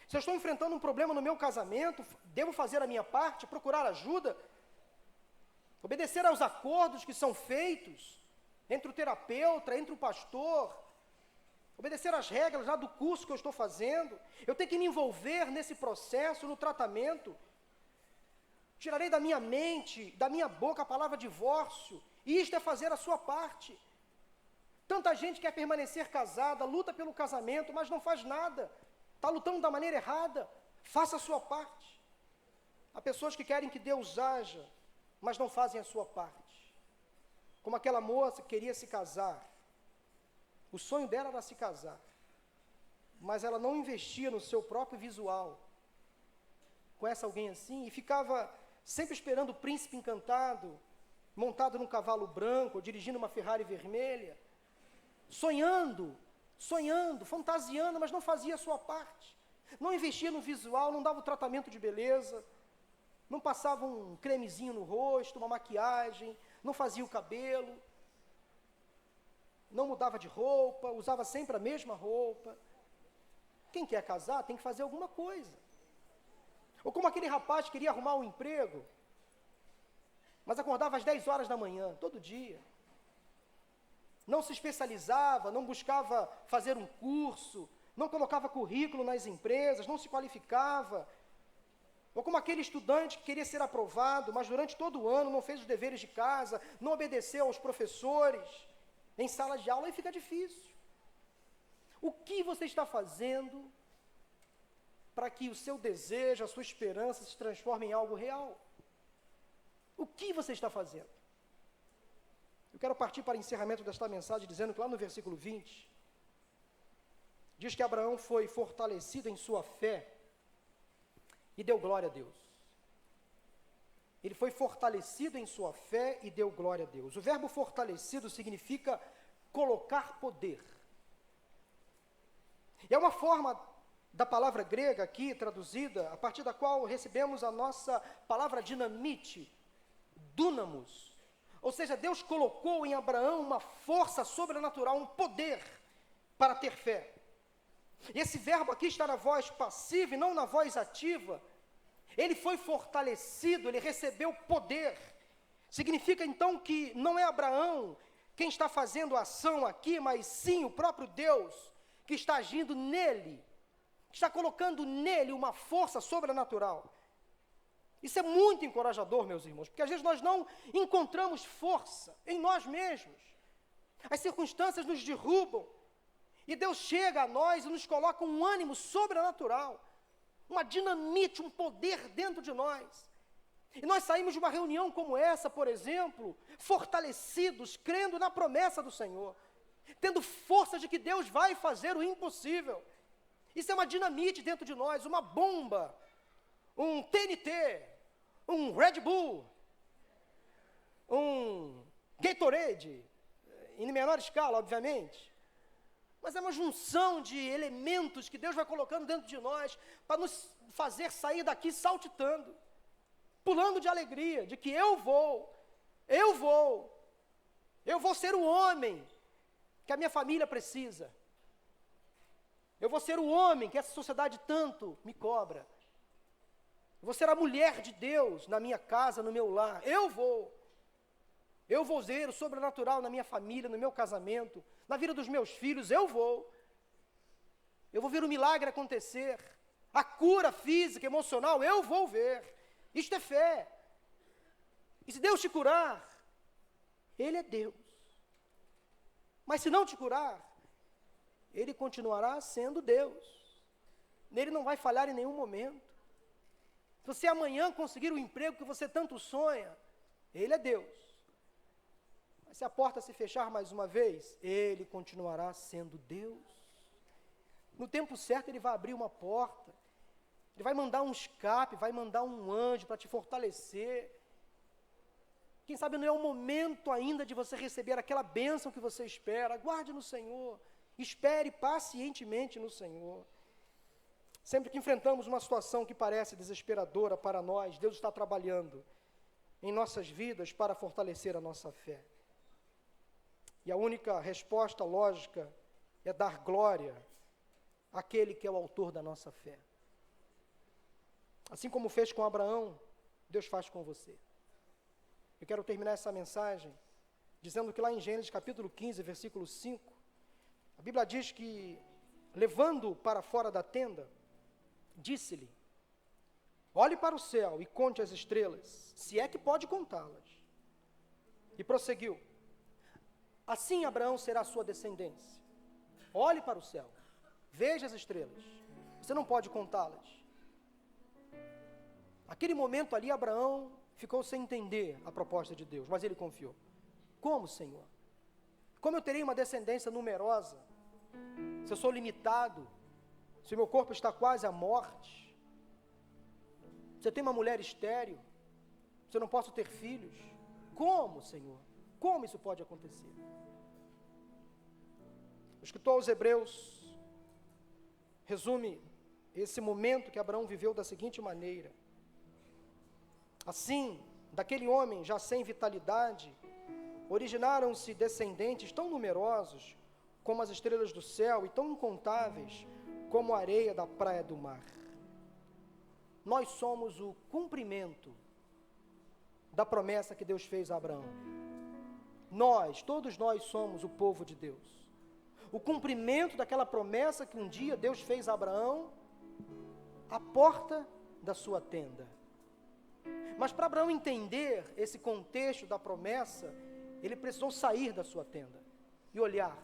Se eu estou enfrentando um problema no meu casamento, devo fazer a minha parte, procurar ajuda, obedecer aos acordos que são feitos entre o terapeuta, entre o pastor, obedecer às regras lá do curso que eu estou fazendo. Eu tenho que me envolver nesse processo, no tratamento. Tirarei da minha mente, da minha boca a palavra divórcio. E isto é fazer a sua parte. Tanta gente quer permanecer casada, luta pelo casamento, mas não faz nada. Está lutando da maneira errada. Faça a sua parte. Há pessoas que querem que Deus haja, mas não fazem a sua parte. Como aquela moça que queria se casar. O sonho dela era se casar. Mas ela não investia no seu próprio visual. Conhece alguém assim? E ficava sempre esperando o príncipe encantado, montado num cavalo branco, ou dirigindo uma Ferrari vermelha, sonhando sonhando, fantasiando, mas não fazia a sua parte. Não investia no visual, não dava o tratamento de beleza, não passava um cremezinho no rosto, uma maquiagem, não fazia o cabelo, não mudava de roupa, usava sempre a mesma roupa. Quem quer casar tem que fazer alguma coisa. Ou como aquele rapaz que queria arrumar um emprego, mas acordava às 10 horas da manhã, todo dia. Não se especializava, não buscava fazer um curso, não colocava currículo nas empresas, não se qualificava. Ou como aquele estudante que queria ser aprovado, mas durante todo o ano não fez os deveres de casa, não obedeceu aos professores em sala de aula, aí fica difícil. O que você está fazendo para que o seu desejo, a sua esperança se transforme em algo real? O que você está fazendo? Eu quero partir para o encerramento desta mensagem dizendo que lá no versículo 20, diz que Abraão foi fortalecido em sua fé e deu glória a Deus. Ele foi fortalecido em sua fé e deu glória a Deus. O verbo fortalecido significa colocar poder. É uma forma da palavra grega aqui traduzida, a partir da qual recebemos a nossa palavra dinamite, dúnamos. Ou seja, Deus colocou em Abraão uma força sobrenatural, um poder para ter fé. E esse verbo aqui está na voz passiva e não na voz ativa. Ele foi fortalecido, ele recebeu poder. Significa então que não é Abraão quem está fazendo a ação aqui, mas sim o próprio Deus que está agindo nele, que está colocando nele uma força sobrenatural. Isso é muito encorajador, meus irmãos, porque às vezes nós não encontramos força em nós mesmos. As circunstâncias nos derrubam, e Deus chega a nós e nos coloca um ânimo sobrenatural, uma dinamite, um poder dentro de nós. E nós saímos de uma reunião como essa, por exemplo, fortalecidos, crendo na promessa do Senhor, tendo força de que Deus vai fazer o impossível. Isso é uma dinamite dentro de nós, uma bomba, um TNT, um Red Bull, um Gatorade, em menor escala, obviamente. Mas é uma junção de elementos que Deus vai colocando dentro de nós para nos fazer sair daqui saltitando, pulando de alegria, de que eu vou ser o homem que a minha família precisa. Eu vou ser o homem que essa sociedade tanto me cobra. Eu vou ser a mulher de Deus na minha casa, no meu lar. Eu vou ver o sobrenatural na minha família, no meu casamento, na vida dos meus filhos. Eu vou ver o milagre acontecer, a cura física, emocional, eu vou ver. Isto é fé. E se Deus te curar, Ele é Deus. Mas se não te curar, Ele continuará sendo Deus. Nele não vai falhar em nenhum momento. Se você amanhã conseguir o emprego que você tanto sonha, Ele é Deus. Mas se a porta se fechar mais uma vez, Ele continuará sendo Deus. No tempo certo Ele vai abrir uma porta, Ele vai mandar um escape, vai mandar um anjo para te fortalecer. Quem sabe não é o momento ainda de você receber aquela bênção que você espera. Aguarde no Senhor, espere pacientemente no Senhor. Sempre que enfrentamos uma situação que parece desesperadora para nós, Deus está trabalhando em nossas vidas para fortalecer a nossa fé. E a única resposta lógica é dar glória àquele que é o autor da nossa fé. Assim como fez com Abraão, Deus faz com você. Eu quero terminar essa mensagem dizendo que lá em Gênesis capítulo 15, versículo 5, a Bíblia diz que, levando-o para fora da tenda, disse-lhe: olhe para o céu e conte as estrelas, se é que pode contá-las. E prosseguiu: assim Abraão será a sua descendência. Olhe para o céu, veja as estrelas, você não pode contá-las. Aquele momento ali, Abraão ficou sem entender a proposta de Deus, mas ele confiou. Como, Senhor? Como eu terei uma descendência numerosa, se eu sou limitado, se o meu corpo está quase à morte, se eu tenho uma mulher estéril, se eu não posso ter filhos? Como, Senhor? Como isso pode acontecer? O escritor aos Hebreus resume esse momento que Abraão viveu da seguinte maneira: assim, daquele homem já sem vitalidade, originaram-se descendentes tão numerosos como as estrelas do céu e tão incontáveis como a areia da praia do mar. Nós somos o cumprimento da promessa que Deus fez a Abraão. Todos nós somos o povo de Deus. O cumprimento daquela promessa que um dia Deus fez a Abraão à porta da sua tenda. Mas para Abraão entender esse contexto da promessa, ele precisou sair da sua tenda e olhar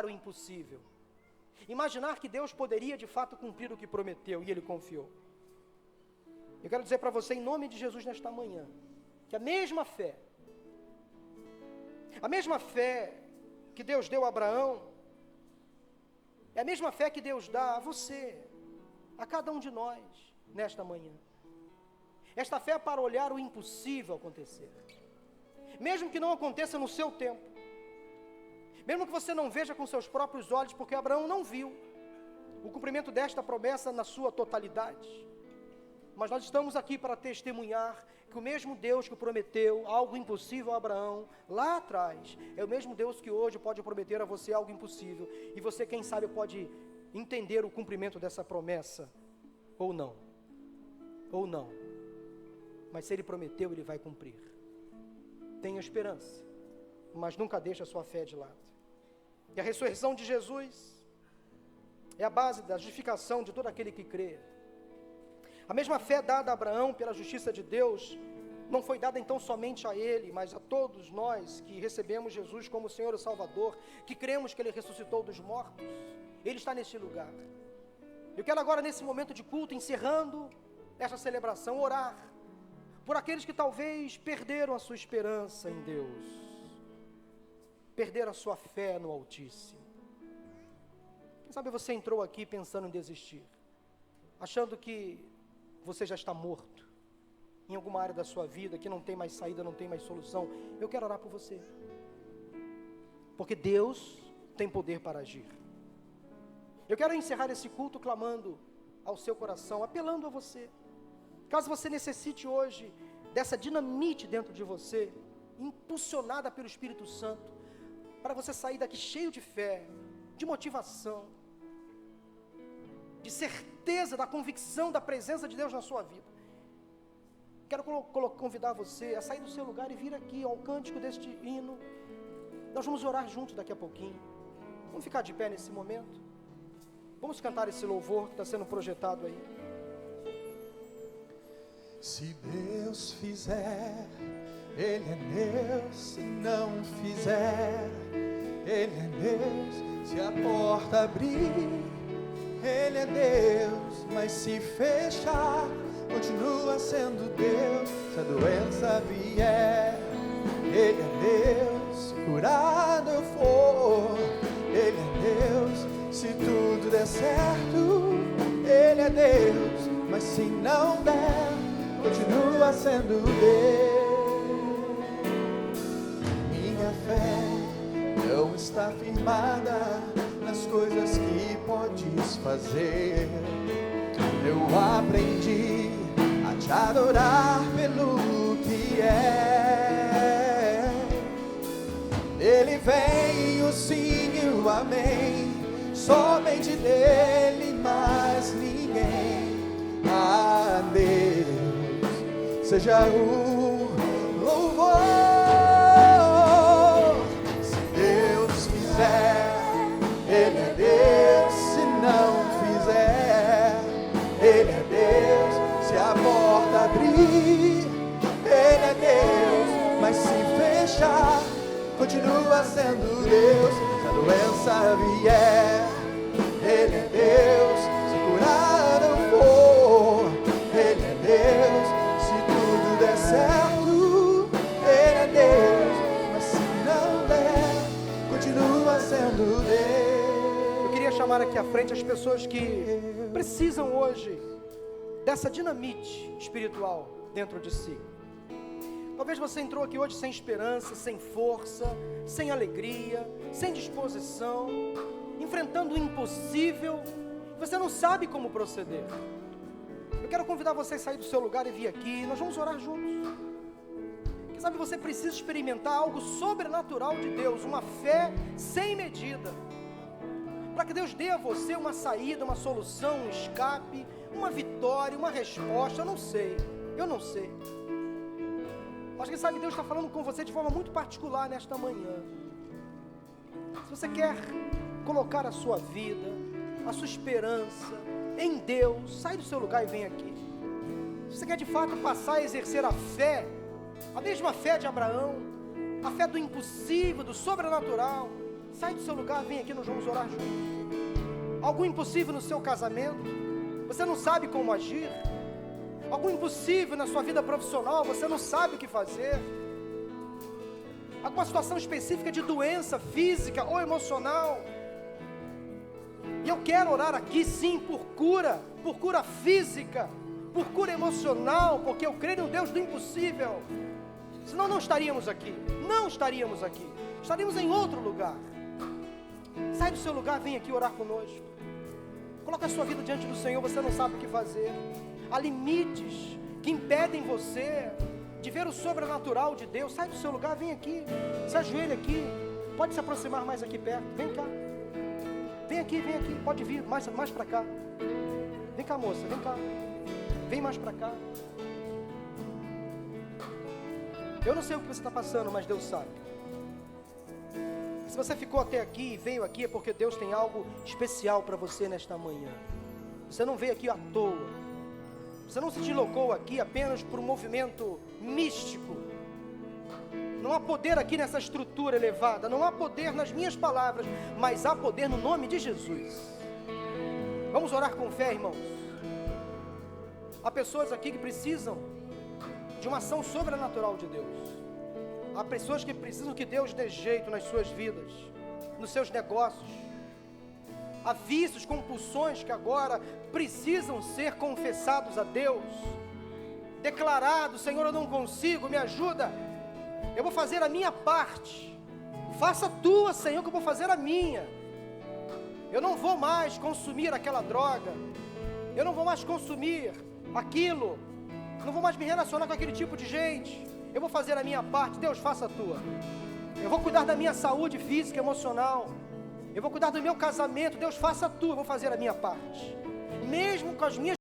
o impossível. Imaginar que Deus poderia de fato cumprir o que prometeu, e ele confiou. Eu quero dizer para você, em nome de Jesus, nesta manhã, que a mesma fé que Deus deu a Abraão, é a mesma fé que Deus dá a você, a cada um de nós, nesta manhã. Esta fé é para olhar o impossível acontecer, mesmo que não aconteça no seu tempo, mesmo que você não veja com seus próprios olhos, porque Abraão não viu o cumprimento desta promessa na sua totalidade. Mas nós estamos aqui para testemunhar que o mesmo Deus que prometeu algo impossível a Abraão lá atrás, é o mesmo Deus que hoje pode prometer a você algo impossível, e você, quem sabe, pode entender o cumprimento dessa promessa, ou não, mas se Ele prometeu, Ele vai cumprir. Tenha esperança, mas nunca deixe a sua fé de lado. E a ressurreição de Jesus é a base da justificação de todo aquele que crê. A mesma fé dada a Abraão pela justiça de Deus, não foi dada então somente a ele, mas a todos nós que recebemos Jesus como Senhor e Salvador, que cremos que Ele ressuscitou dos mortos. Ele está neste lugar. Eu quero agora, nesse momento de culto, encerrando esta celebração, orar por aqueles que talvez perderam a sua esperança em Deus, perderam a sua fé no Altíssimo. Quem sabe você entrou aqui pensando em desistir, achando que você já está morto em alguma área da sua vida, que não tem mais saída, não tem mais solução. Eu quero orar por você, porque Deus tem poder para agir. Eu quero encerrar esse culto clamando ao seu coração, apelando a você. Caso você necessite hoje dessa dinamite dentro de você, impulsionada pelo Espírito Santo, para você sair daqui cheio de fé, de motivação, de certeza, da convicção da presença de Deus na sua vida. Quero convidar você a sair do seu lugar e vir aqui ao cântico deste hino. Nós vamos orar juntos daqui a pouquinho. Vamos ficar de pé nesse momento. Vamos cantar esse louvor que está sendo projetado aí. Se Deus fizer, Ele é Deus. Se não fizer, Ele é Deus. Se a porta abrir, Ele é Deus. Mas se fechar, continua sendo Deus. Se a doença vier, Ele é Deus. Se curado eu for, Ele é Deus. Se tudo der certo, Ele é Deus. Mas se não der, continua sendo Deus. Minha fé não está firmada nas coisas que podes fazer. Eu aprendi a te adorar pelo que é. Dele vem o sim e o amém, somente dele, mais ninguém. A Deus seja o louvor. Se Deus fizer, Ele é Deus. Se não fizer, Ele é Deus. Se a porta abrir, Ele é Deus. Mas se fechar, continua sendo Deus. Se a doença vier, Ele é Deus. Se curar eu for, Ele é Deus. Se tudo der certo, Ele é Deus. Mas se não der, continua sendo Deus. Eu queria chamar aqui à frente as pessoas que precisam hoje dessa dinamite espiritual dentro de si. Talvez você entrou aqui hoje sem esperança, sem força, sem alegria, sem disposição, enfrentando o impossível. Você não sabe como proceder. Eu quero convidar você a sair do seu lugar e vir aqui. Nós vamos orar juntos. Quem sabe você precisa experimentar algo sobrenatural de Deus, uma fé sem medida, para que Deus dê a você uma saída, uma solução, um escape, uma vitória, uma resposta. Eu não sei. Mas quem sabe Deus está falando com você de forma muito particular nesta manhã. Se você quer colocar a sua vida, a sua esperança em Deus, sai do seu lugar e vem aqui. Se você quer de fato passar a exercer a fé, a mesma fé de Abraão, a fé do impossível, do sobrenatural, sai do seu lugar, vem aqui, nós vamos orar juntos. Algum impossível no seu casamento, você não sabe como agir. Algum impossível na sua vida profissional, você não sabe o que fazer. Alguma situação específica de doença física ou emocional. E eu quero orar aqui sim por cura física, por cura emocional, porque eu creio no Deus do impossível. Senão não estaríamos aqui, estaríamos em outro lugar. Sai do seu lugar, vem aqui orar conosco. Coloca a sua vida diante do Senhor, você não sabe o que fazer. Há limites que impedem você de ver o sobrenatural de Deus. Sai do seu lugar, vem aqui, se ajoelha aqui, pode se aproximar mais aqui perto, vem cá. Vem aqui, pode vir mais para cá. Vem cá, moça, vem cá. Vem mais para cá. Eu não sei o que você está passando, mas Deus sabe. Se você ficou até aqui e veio aqui, é porque Deus tem algo especial para você nesta manhã. Você não veio aqui à toa. Você não se deslocou aqui apenas por um movimento místico. Não há poder aqui nessa estrutura elevada, não há poder nas minhas palavras, mas há poder no nome de Jesus. Vamos orar com fé, irmãos. Há pessoas aqui que precisam de uma ação sobrenatural de Deus. Há pessoas que precisam que Deus dê jeito nas suas vidas, nos seus negócios. Há vícios, compulsões que agora precisam ser confessados a Deus, declarado: Senhor, eu não consigo, me ajuda. Eu vou fazer a minha parte. Faça a tua, Senhor, que eu vou fazer a minha. Eu não vou mais consumir aquela droga. Eu não vou mais consumir aquilo. Não vou mais me relacionar com aquele tipo de gente. Eu vou fazer a minha parte. Deus, faça a tua. Eu vou cuidar da minha saúde física e emocional. Eu vou cuidar do meu casamento. Deus, faça a tua. Eu vou fazer a minha parte. Mesmo com as minhas